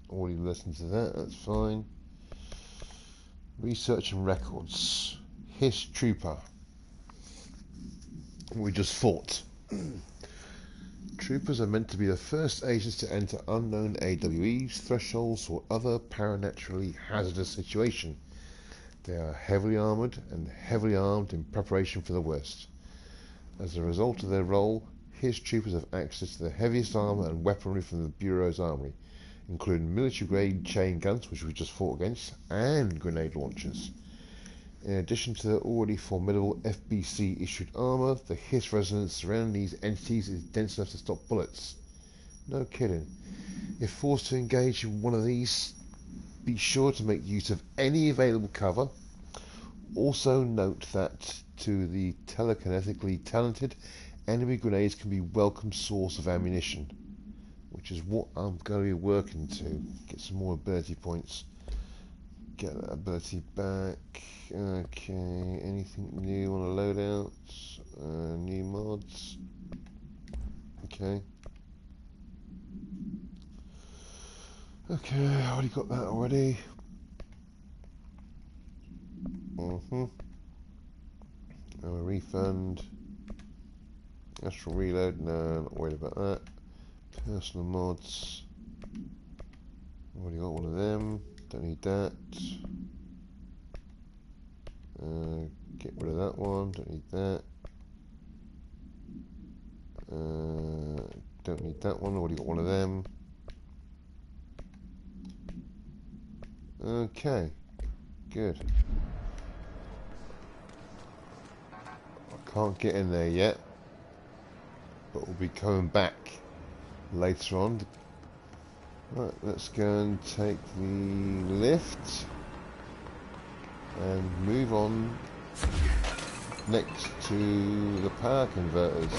already listened to that. That's fine. Research and records. Hiss Trooper. We just fought. Troopers are meant to be the first agents to enter unknown AWEs, thresholds, or other paranaturally hazardous situation. They are heavily armoured and heavily armed in preparation for the worst. As a result of their role, his troopers have access to the heaviest armour and weaponry from the Bureau's armory, including military-grade chain guns, which we just fought against, and grenade launchers. In addition to their already formidable FBC-issued armour, the hiss resonance surrounding these entities is dense enough to stop bullets. No kidding. If forced to engage in one of these, be sure to make use of any available cover. Also note that to the telekinetically talented, enemy grenades can be a welcome source of ammunition, which is what I'm going to be working to. Get some more ability points. Get that ability back. Okay, anything new on the loadouts? New mods. Okay. Okay, I already got that already. A refund. Astral reload, no, not worried about that. Personal mods. Already got one of them. Don't need that. Get rid of that one. Don't need that. Don't need that one. Already got one of them. Okay. Good. I can't get in there yet, but we'll be coming back later on. Right, let's go and take the lift and move on next to the power converters.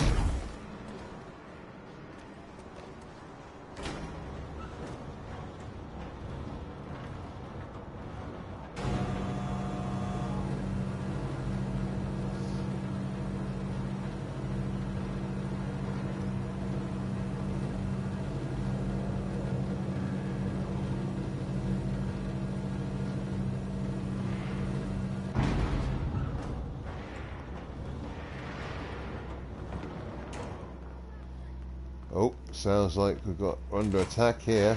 Oh, sounds like we're under attack here.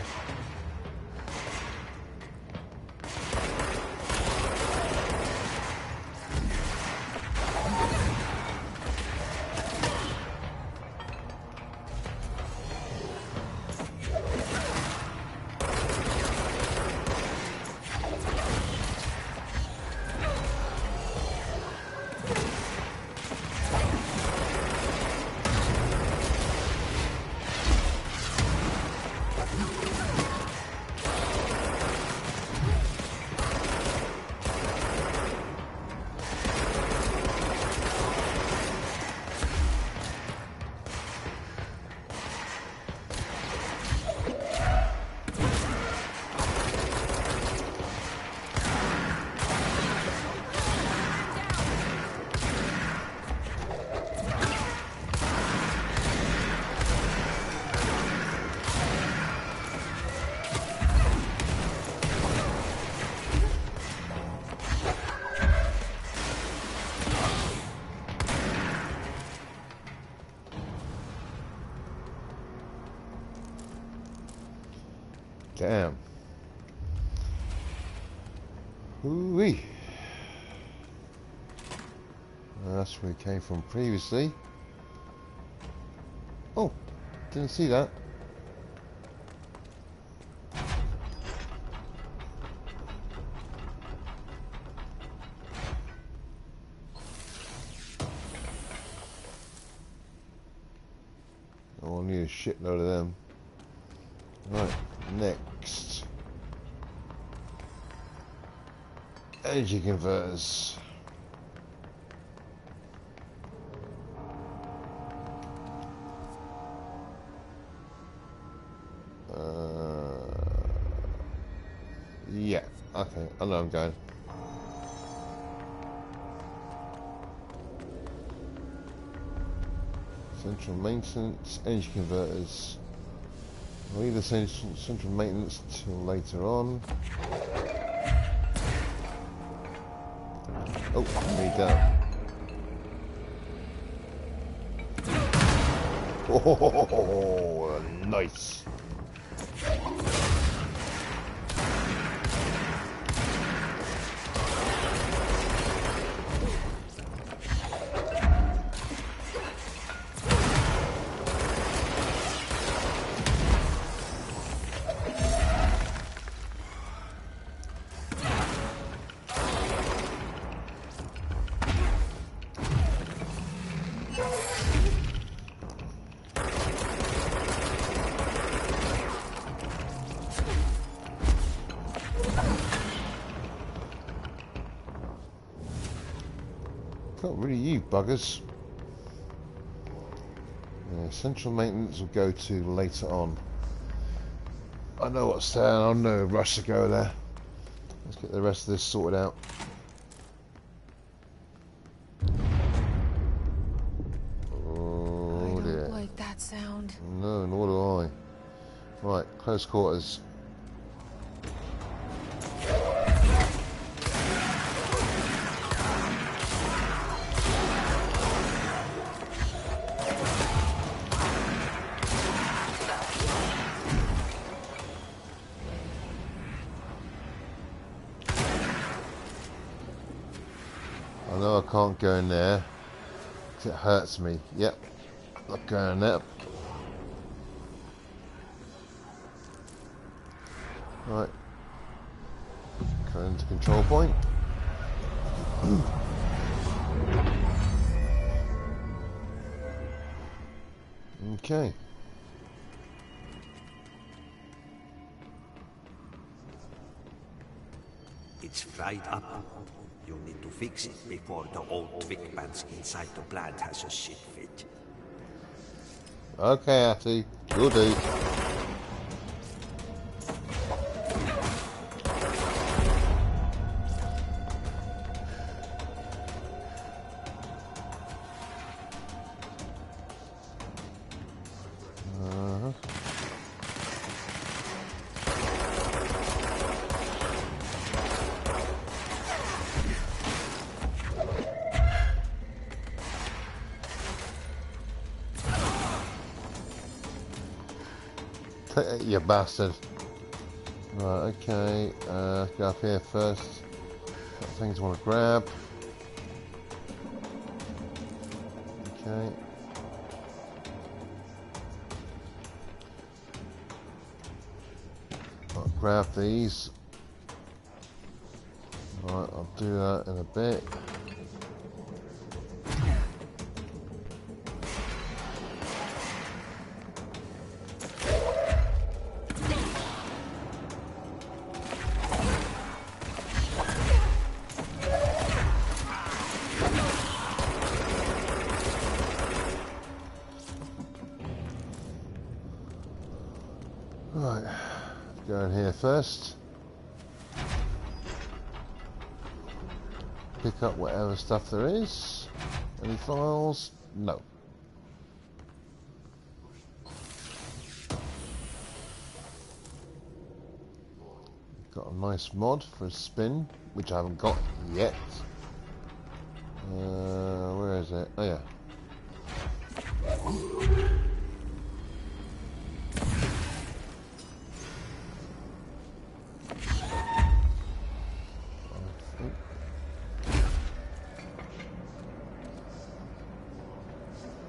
Damn. Ooh-wee. That's where we came from previously. Oh, didn't see that. Oh, I need a shitload of them. Right, next. Energy converters. Yeah, okay, I know I'm going. Central maintenance, energy converters. I'll leave the central maintenance till later on. Oh, I need that. Oh, nice. Not really you buggers. Yeah, central maintenance will go to later on. I know what's there, I'm no rush to go there. Let's get the rest of this sorted out. Oh, I don't like that sound. No, nor do I. Right, close quarters. I know I can't go in there, 'cause it hurts me. Yep, not going in there. Right, go into control point. Okay. It's fried up. You need to fix it before the old Vic pants inside the plant has a shit fit. Okay, Atty, you'll do. You bastard. Right, okay. Go up here first. Got things I want to grab. Okay. I'll grab these. Right, I'll do that in a bit. Right, go in here first. Pick up whatever stuff there is. Any files? No. Got a nice mod for a spin, which I haven't got yet. Where is it? Oh yeah.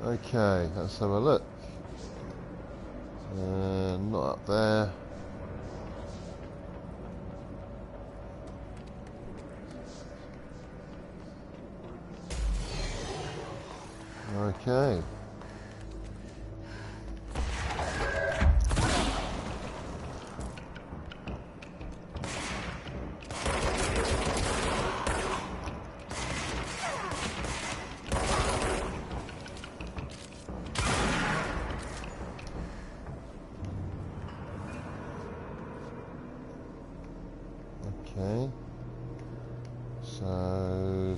Okay, let's have a look. Not up there. Okay. Okay. So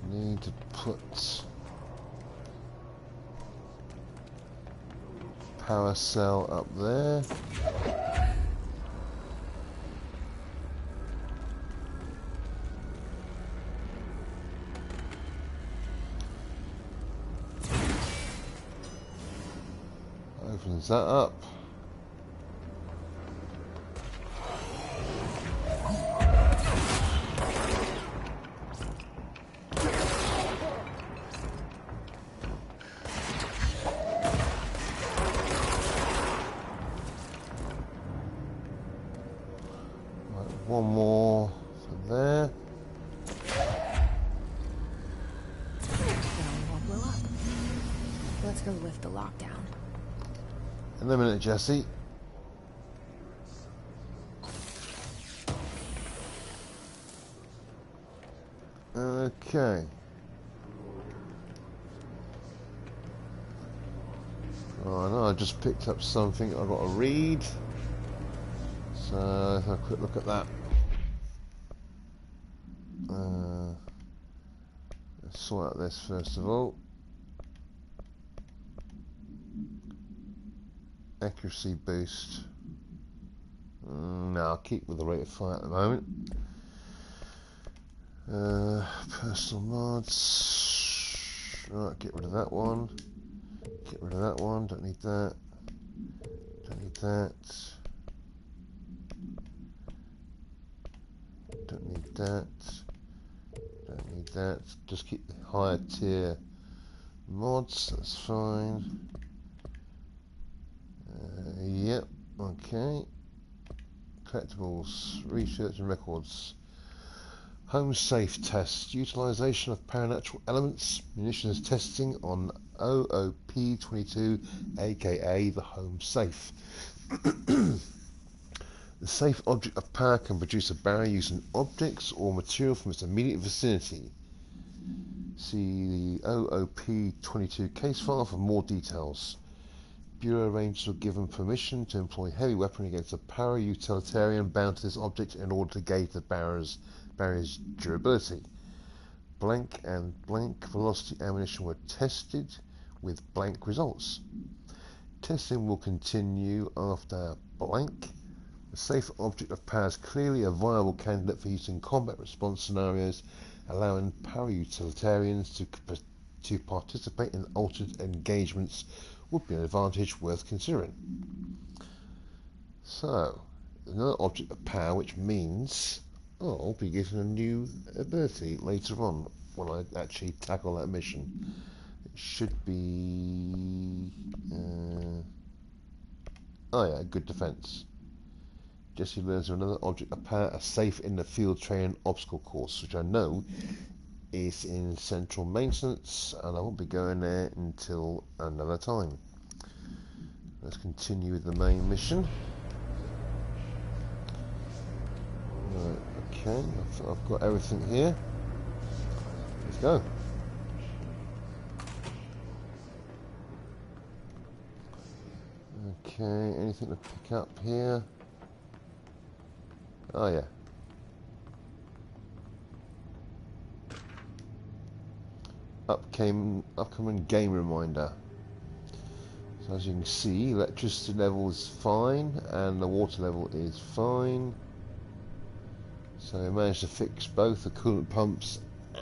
need to put power cell up there. Opens that up. One more for there. Let's go lift the lockdown. In a minute, Jesse. Okay. Oh no, I just picked up something I've got to read. So let's have a quick look at that. Let's sort out this first of all. Accuracy boost. No, I'll keep with the rate of fire at the moment. Personal mods. Right, get rid of that one. Get rid of that one. Don't need that. Don't need that. Don't need that. Don't need that. Just keep the higher tier mods. That's fine. Yep. Okay. Collectibles, research and records. Home safe test. Utilization of paranatural elements. Munitions testing on OOP-22, aka the home safe. The safe object of power can produce a barrier using objects or material from its immediate vicinity. See the OOP-22 case file for more details. Bureau Rangers were given permission to employ heavy weaponry against a para-utilitarian bound to this object in order to gauge the barrier's durability. Blank and blank velocity ammunition were tested with blank results. Testing will continue after blank. The safe object of power is clearly a viable candidate for use in combat response scenarios, allowing para-utilitarians to participate in altered engagements would be an advantage worth considering. So, another object of power, which means I'll be given a new ability later on when I actually tackle that mission. It should be... oh yeah, good defense. Jesse learns of another object of power, a safe in the field training obstacle course, which I know is in central maintenance, and I won't be going there until another time. Let's continue with the main mission. Right, okay, I've got everything here. Let's go. Okay, anything to pick up here? Oh yeah. Upcoming game reminder. So as you can see, electricity level is fine and the water level is fine. So I managed to fix both the coolant pumps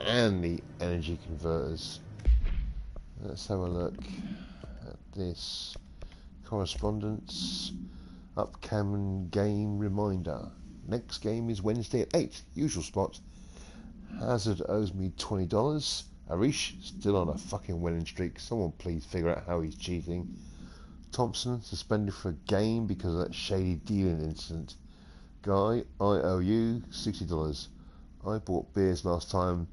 and the energy converters. Let's have a look at this correspondence. Upcoming game reminder. Next game is Wednesday at 8. Usual spot. Hazard owes me $20. Arish, still on a fucking winning streak. Someone please figure out how he's cheating. Thompson, suspended for a game because of that shady dealing incident. Guy, I owe you $60. I bought beers last time,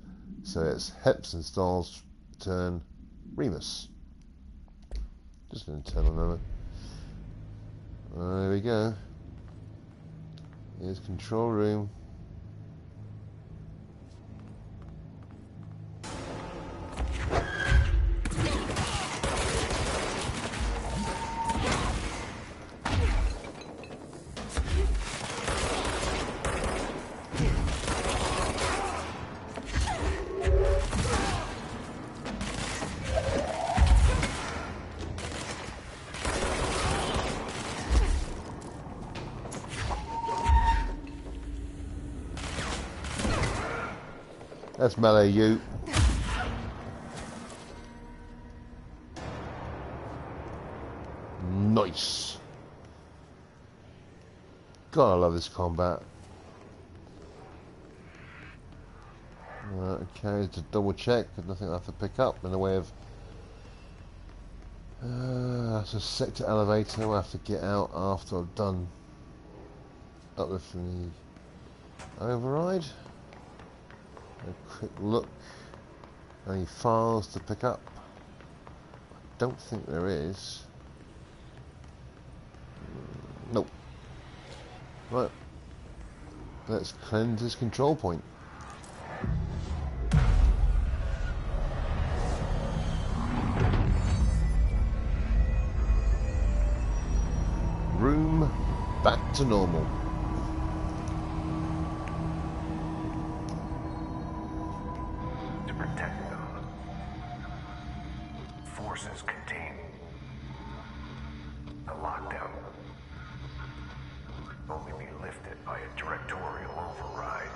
so it's Heps and Styles' turn. Remus. Just an internal number. There we go. Here's control room. Let's melee you. Nice. God, I love this combat. Okay, to double check, there's nothing I have to pick up in the way of. That's a sector elevator. I'll have to get out after I've done uplifting the override. A quick look. Any files to pick up? I don't think there is. Nope. Right. Let's cleanse this control point. Room back to normal. To protect them, forces contain the lockdown only be lifted by a directorial override.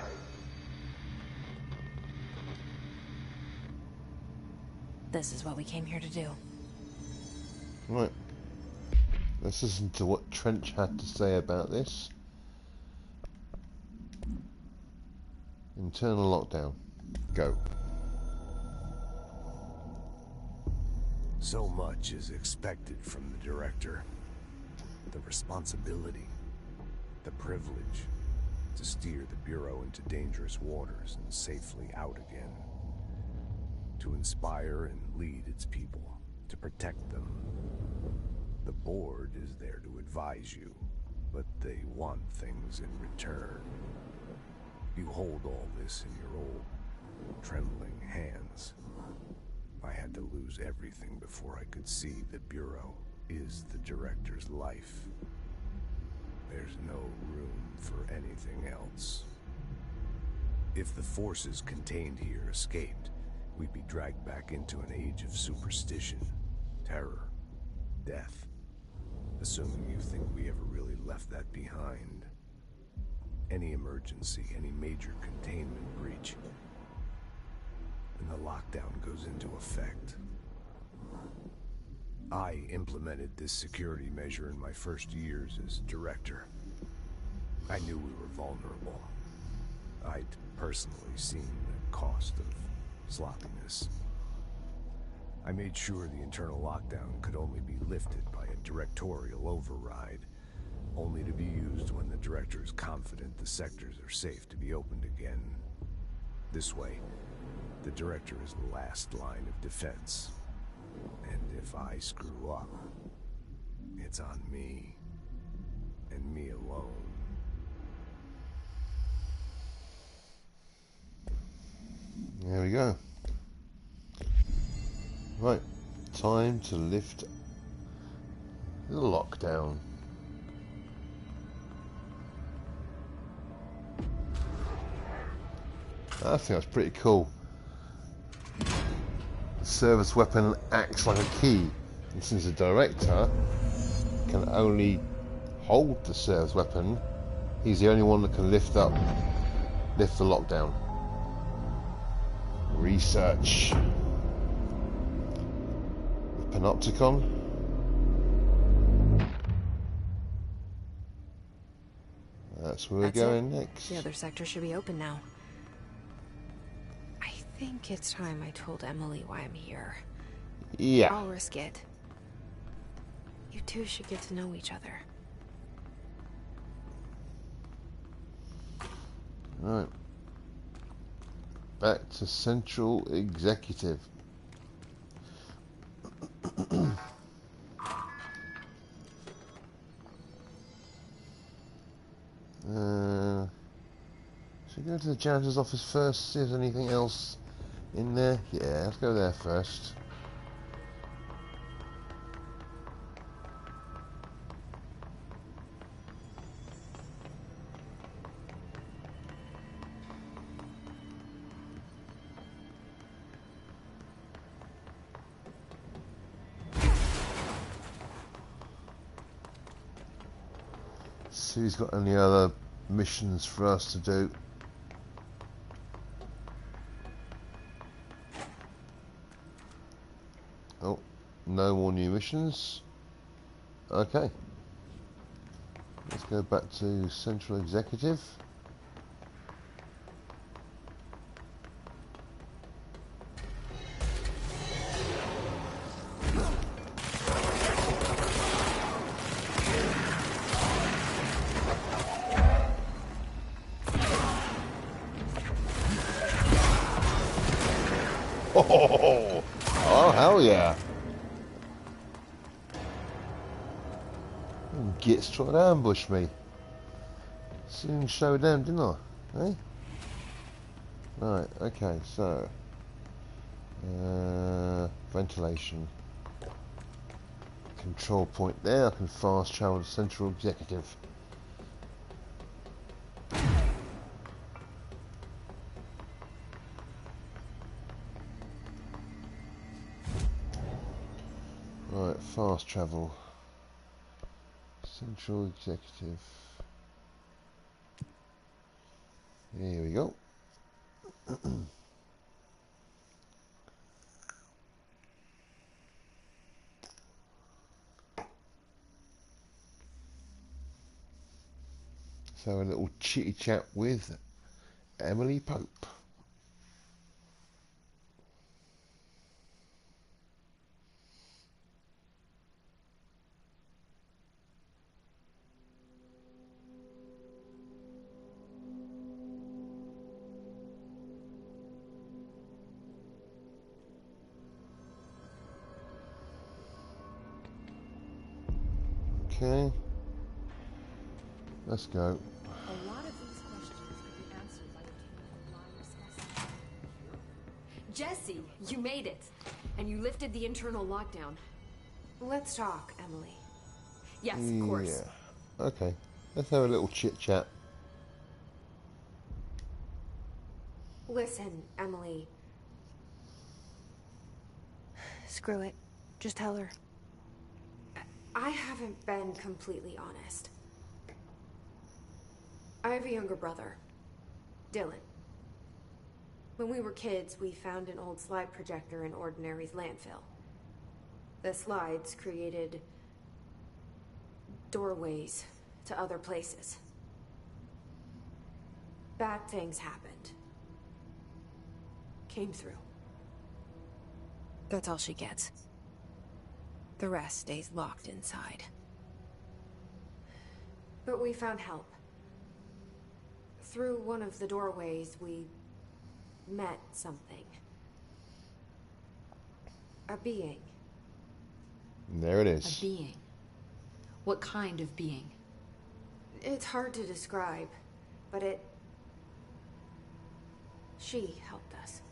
This is what we came here to do. Right. Let's listen to what Trench had to say about this. Internal lockdown. Go. So much is expected from the director. The responsibility, the privilege to steer the Bureau into dangerous waters and safely out again. To inspire and lead its people, to protect them. The board is there to advise you, but they want things in return. You hold all this in your old, trembling hands. I had to lose everything before I could see the Bureau is the director's life. There's no room for anything else. If the forces contained here escaped, we'd be dragged back into an age of superstition, terror, death. Assuming you think we ever really left that behind. Any emergency, any major containment breach, and the lockdown goes into effect. I implemented this security measure in my first years as director. I knew we were vulnerable. I'd personally seen the cost of sloppiness. I made sure the internal lockdown could only be lifted by a directorial override, only to be used when the director is confident the sectors are safe to be opened again. This way, the director is the last line of defense. And if I screw up, it's on me, and me alone. There we go. Right, time to lift the lockdown. I think that's pretty cool. The service weapon acts like a key, and since the director can only hold the service weapon, he's the only one that can lift the lockdown. Research. Panopticon. That's where we're going next. The other sector should be open now. I think it's time I told Emily why I'm here. Yeah. I'll risk it. You two should get to know each other. Right. Back to Central Executive. Should we go to the janitor's office first, see if there's anything else in there? Yeah, let's go there first. See who's got any other missions for us to do. Oh, no more new missions. Okay. Let's go back to Central Executive. Oh, hell yeah. Gits trying to ambush me. Soon show them, didn't I? Eh? Right, okay, so ventilation. Control point there, I can fast travel to Central Executive. Right, fast travel. Central Executive. Here we go. So a little chitty chat with Emily Pope. Okay. Let's go. A lot of these questions could be answered by obtaining a live specimen. Jesse, you made it! And you lifted the internal lockdown. Let's talk, Emily. Yes, of course. Yeah. Okay. Let's have a little chit chat. Listen, Emily. Screw it. Just tell her. I haven't been completely honest. I have a younger brother, Dylan. When we were kids, we found an old slide projector in Ordinary's landfill. The slides created doorways to other places. Bad things happened. Came through. That's all she gets. The rest stays locked inside. But we found help. Through one of the doorways, we met something. A being. There it is. A being. What kind of being? It's hard to describe, but she helped us.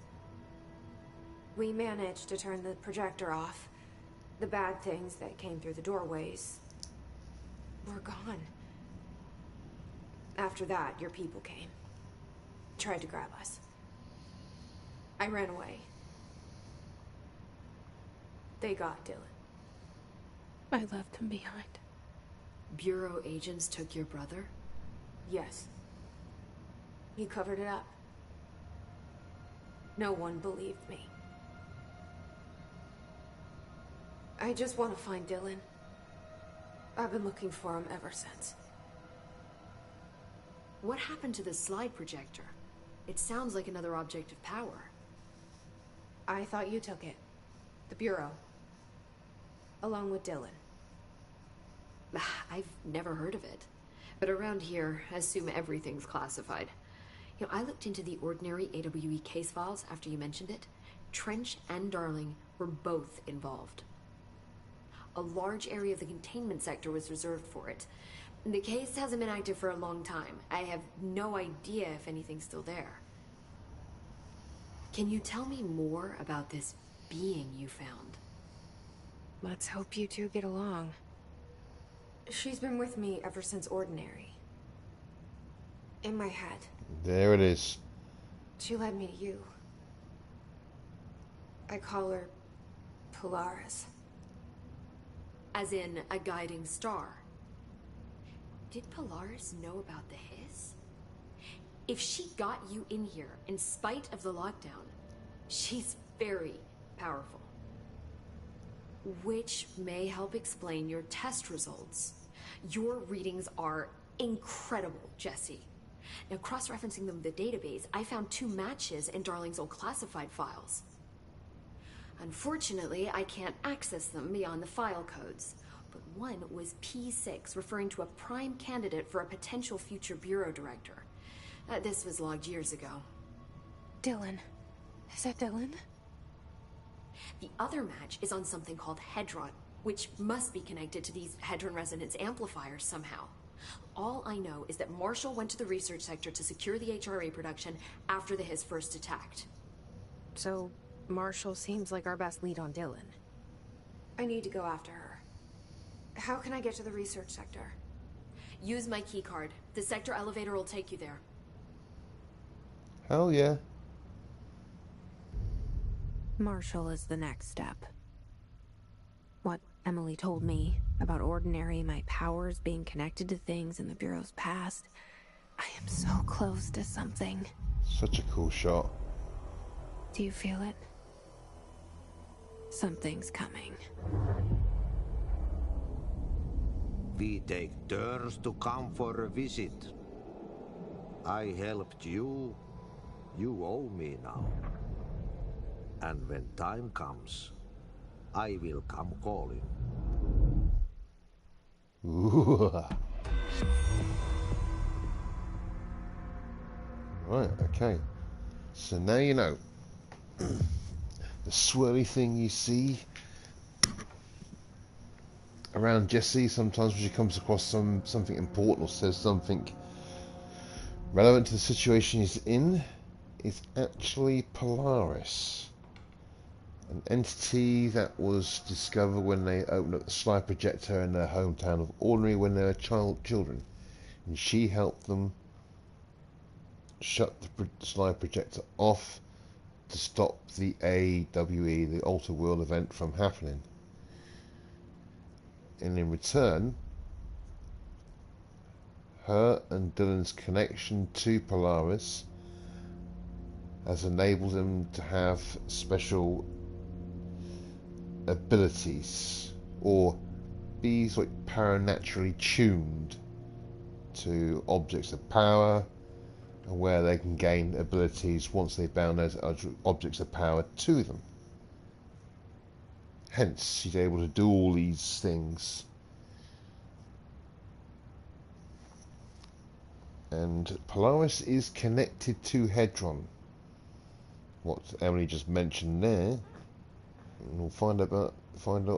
We managed to turn the projector off. The bad things that came through the doorways were gone. After that, your people came. Tried to grab us. I ran away. They got Dylan. I left him behind. Bureau agents took your brother? Yes. He covered it up. No one believed me. I just want to find Dylan. I've been looking for him ever since. What happened to the slide projector? It sounds like another object of power. I thought you took it. The Bureau. Along with Dylan. I've never heard of it. But around here, I assume everything's classified. You know, I looked into the Ordinary AWE case files after you mentioned it. Trench and Darling were both involved. A large area of the containment sector was reserved for it. The case hasn't been active for a long time. I have no idea if anything's still there. Can you tell me more about this being you found? Let's hope you two get along. She's been with me ever since Ordinary. In my head. There it is. She led me to you. I call her Polaris. As in a guiding star. Did Polaris know about the hiss? If she got you in here in spite of the lockdown, she's very powerful. which may help explain your test results. Your readings are incredible, Jesse. Now, cross-referencing them with the database, I found 2 matches in Darling's old classified files. Unfortunately, I can't access them beyond the file codes, but one was P6, referring to a prime candidate for a potential future bureau director. This was logged years ago. Dylan. Is that Dylan? The other match is on something called Hedron, which must be connected to these Hedron resonance amplifiers somehow. All I know is that Marshall went to the research sector to secure the HRA production after the Hiss first attacked. So, Marshall seems like our best lead on Dylan. I need to go after her. How can I get to the research sector? Use my keycard. The sector elevator will take you there. Hell yeah. Marshall is the next step. What Emily told me about Ordinary, my powers being connected to things in the Bureau's past. I am so close to something. Such a cool shot. Do you feel it? Something's coming. We take turns to come for a visit. I helped you. You owe me now. And when time comes, I will come calling. Ooh. Right, okay. So now you know. The swirly thing you see around Jessie sometimes when she comes across something important or says something relevant to the situation he's in is actually Polaris. An entity that was discovered when they opened up the slide projector in their hometown of Ordinary when they were children. And she helped them shut the slide projector off to stop the AWE, the Alter World event, from happening. And in return, her and Dylan's connection to Polaris has enabled them to have special abilities, or be sort of paranaturally tuned to objects of power, and where they can gain abilities once they bound those objects of power to them. Hence, she's able to do all these things. And Polaris is connected to Hedron. What Emily just mentioned there. And we'll find out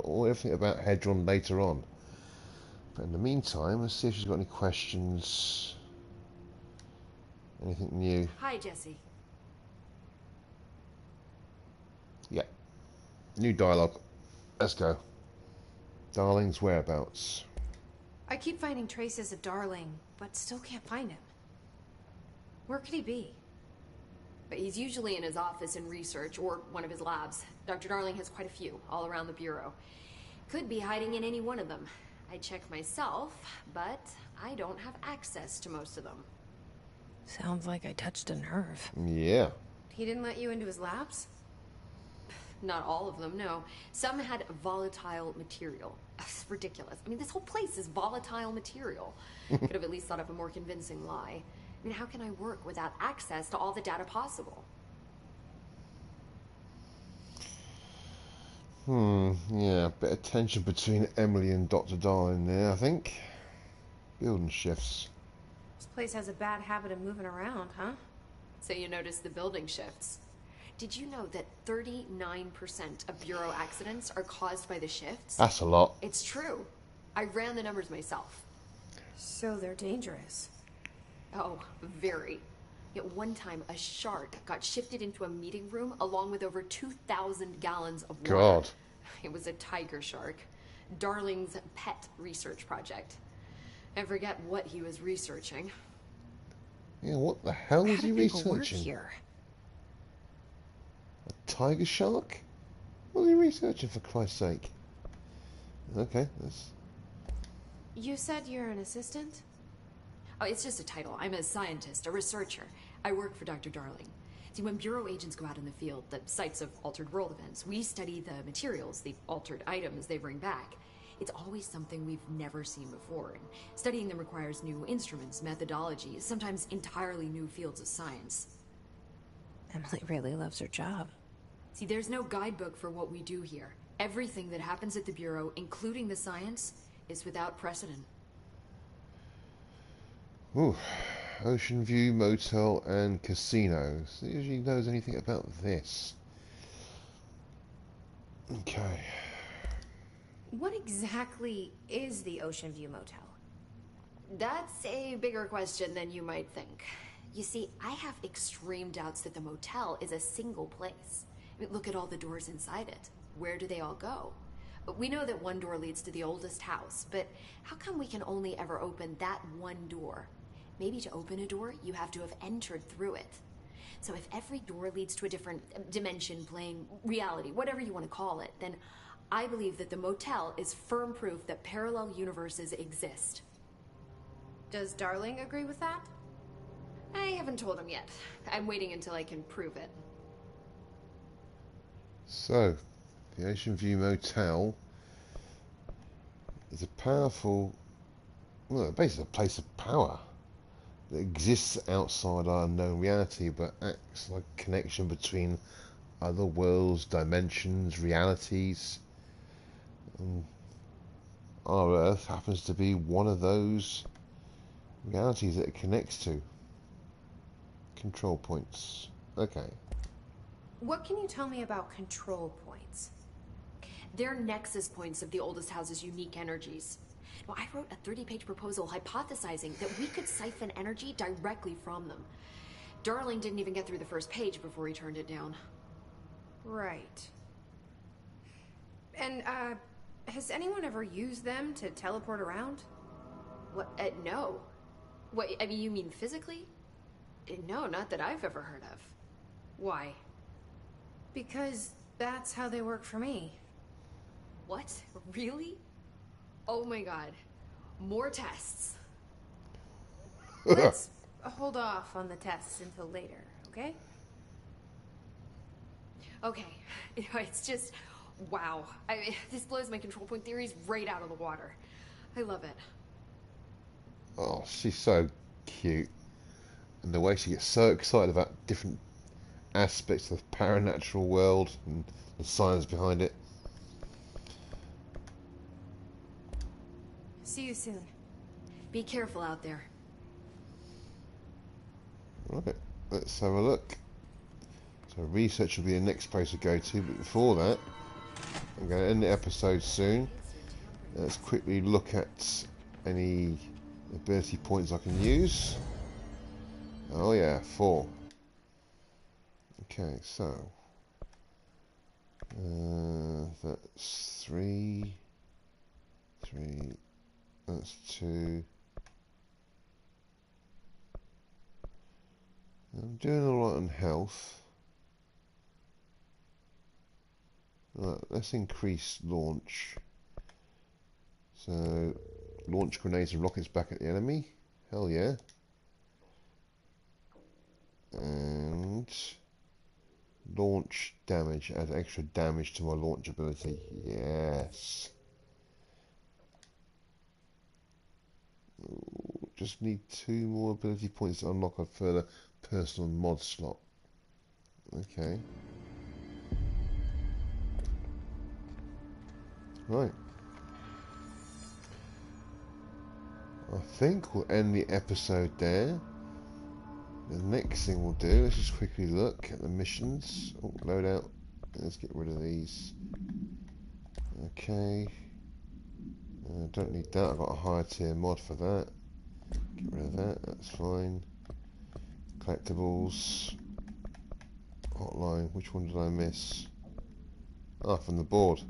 everything about Hedron later on. But in the meantime, let's see if she's got any questions. Anything new? Hi, Jesse. Yeah. New dialogue. Let's go. Darling's whereabouts. I keep finding traces of Darling, but still can't find him. Where could he be? But he's usually in his office in research or one of his labs. Dr. Darling has quite a few all around the Bureau. Could be hiding in any one of them. I check myself, but I don't have access to most of them. Sounds like I touched a nerve. Yeah. He didn't let you into his labs? Not all of them, no. Some had volatile material. It's ridiculous. I mean, this whole place is volatile material. Could have at least thought of a more convincing lie. I mean, how can I work without access to all the data possible? Yeah, a bit of tension between Emily and Dr. Darling there, I think. Building shifts. This place has a bad habit of moving around, huh? So you noticed the building shifts. Did you know that 39% of Bureau accidents are caused by the shifts? That's a lot. It's true. I ran the numbers myself. So they're dangerous. Oh, very. At one time, a shark got shifted into a meeting room along with over 2,000 gallons of water. God. It was a tiger shark. Darling's pet research project. I forget what he was researching. Yeah, what the hell was he People work researching? here. A tiger shark? What was he researching, for Christ's sake? Okay, that's... You said you're an assistant? Oh, it's just a title. I'm a scientist, a researcher. I work for Dr. Darling. See, when Bureau agents go out in the field, the sites of altered world events, we study the materials, the altered items they bring back. It's always something we've never seen before, and studying them requires new instruments, methodologies, sometimes entirely new fields of science. Emily really loves her job. See, there's no guidebook for what we do here. Everything that happens at the Bureau, including the science, is without precedent. Ooh, Ocean View Motel and Casino. See if she knows anything about this. Okay. What exactly is the Ocean View Motel? That's a bigger question than you might think. You see, I have extreme doubts that the motel is a single place. I mean, look at all the doors inside it. Where do they all go? We know that one door leads to the oldest house, but how come we can only ever open that one door? Maybe to open a door, you have to have entered through it. So if every door leads to a different dimension, plane, reality, whatever you want to call it, then I believe that the motel is firm proof that parallel universes exist. Does Darling agree with that? I haven't told him yet. I'm waiting until I can prove it. So, the Ocean View Motel is a powerful, well, basically a place of power that exists outside our known reality, but acts like a connection between other worlds, dimensions, realities. And our Earth happens to be one of those realities that it connects to. Control points. Okay. What can you tell me about control points? They're nexus points of the oldest house's unique energies. Now, I wrote a 30-page proposal hypothesizing that we could siphon energy directly from them. Darling didn't even get through the first page before he turned it down. Right. And, has anyone ever used them to teleport around? What? No. What, I mean, you mean physically? No, not that I've ever heard of. Why? Because that's how they work for me. What? Really? Oh my god. More tests. Let's hold off on the tests until later, okay? Okay. It's just, wow. This blows my control point theories right out of the water. I love it. Oh, she's so cute. And the way she gets so excited about different aspects of the paranatural world and the science behind it. See you soon. Be careful out there. Right, let's have a look. So research will be the next place to go to, but before that, I'm going to end the episode soon. Let's quickly look at any ability points I can use. Oh yeah, 4. Okay, so that's 3, that's 2. I'm doing alright on health. Right, let's increase launch. So, launch grenades and rockets back at the enemy. Hell yeah. And launch damage, add extra damage to my launch ability. Yes. Ooh, just need 2 more ability points to unlock a further personal mod slot. Okay. Right. I think we'll end the episode there. The next thing we'll do, let's just quickly look at the missions. Oh, loadout. Let's get rid of these. Okay. Don't need that. I've got a higher tier mod for that. Get rid of that. That's fine. Collectibles. Hotline. Which one did I miss? Ah, from the board.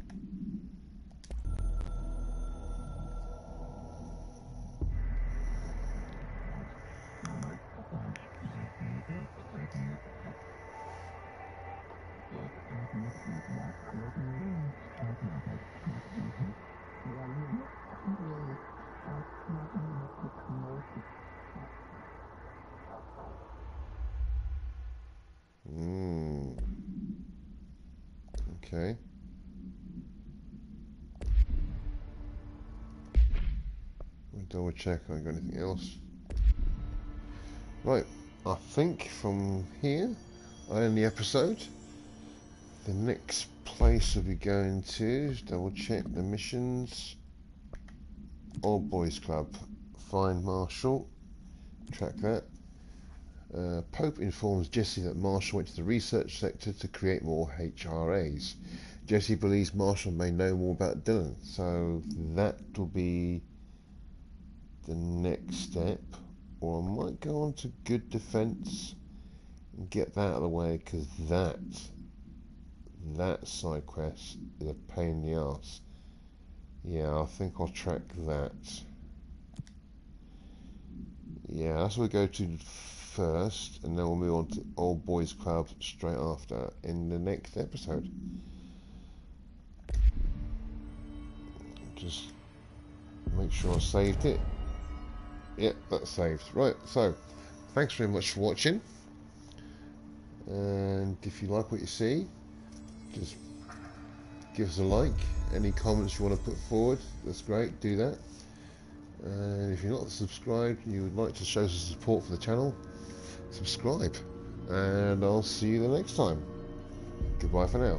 Okay. I'll double check I got anything else. Right, I think from here I end the episode. The next place we'll be going to is double check the missions. Old Boys Club. Find Marshall. Track that. Pope informs Jesse that Marshall went to the research sector to create more HRAs. Jesse believes Marshall may know more about Dylan, so that will be the next step. Or I might go on to good defense and get that out of the way, because that side quest is a pain in the ass. Yeah, I think I'll track that. Yeah, that's what we'll go to first, and then we'll move on to Old Boys Club straight after in the next episode. Just make sure I saved it. Yep, that's saved. Right, so thanks very much for watching, and if you like what you see, just give us a like. Any comments you want to put forward, that's great, do that. And if you're not subscribed and you would like to show some support for the channel, subscribe, and I'll see you the next time. Goodbye for now.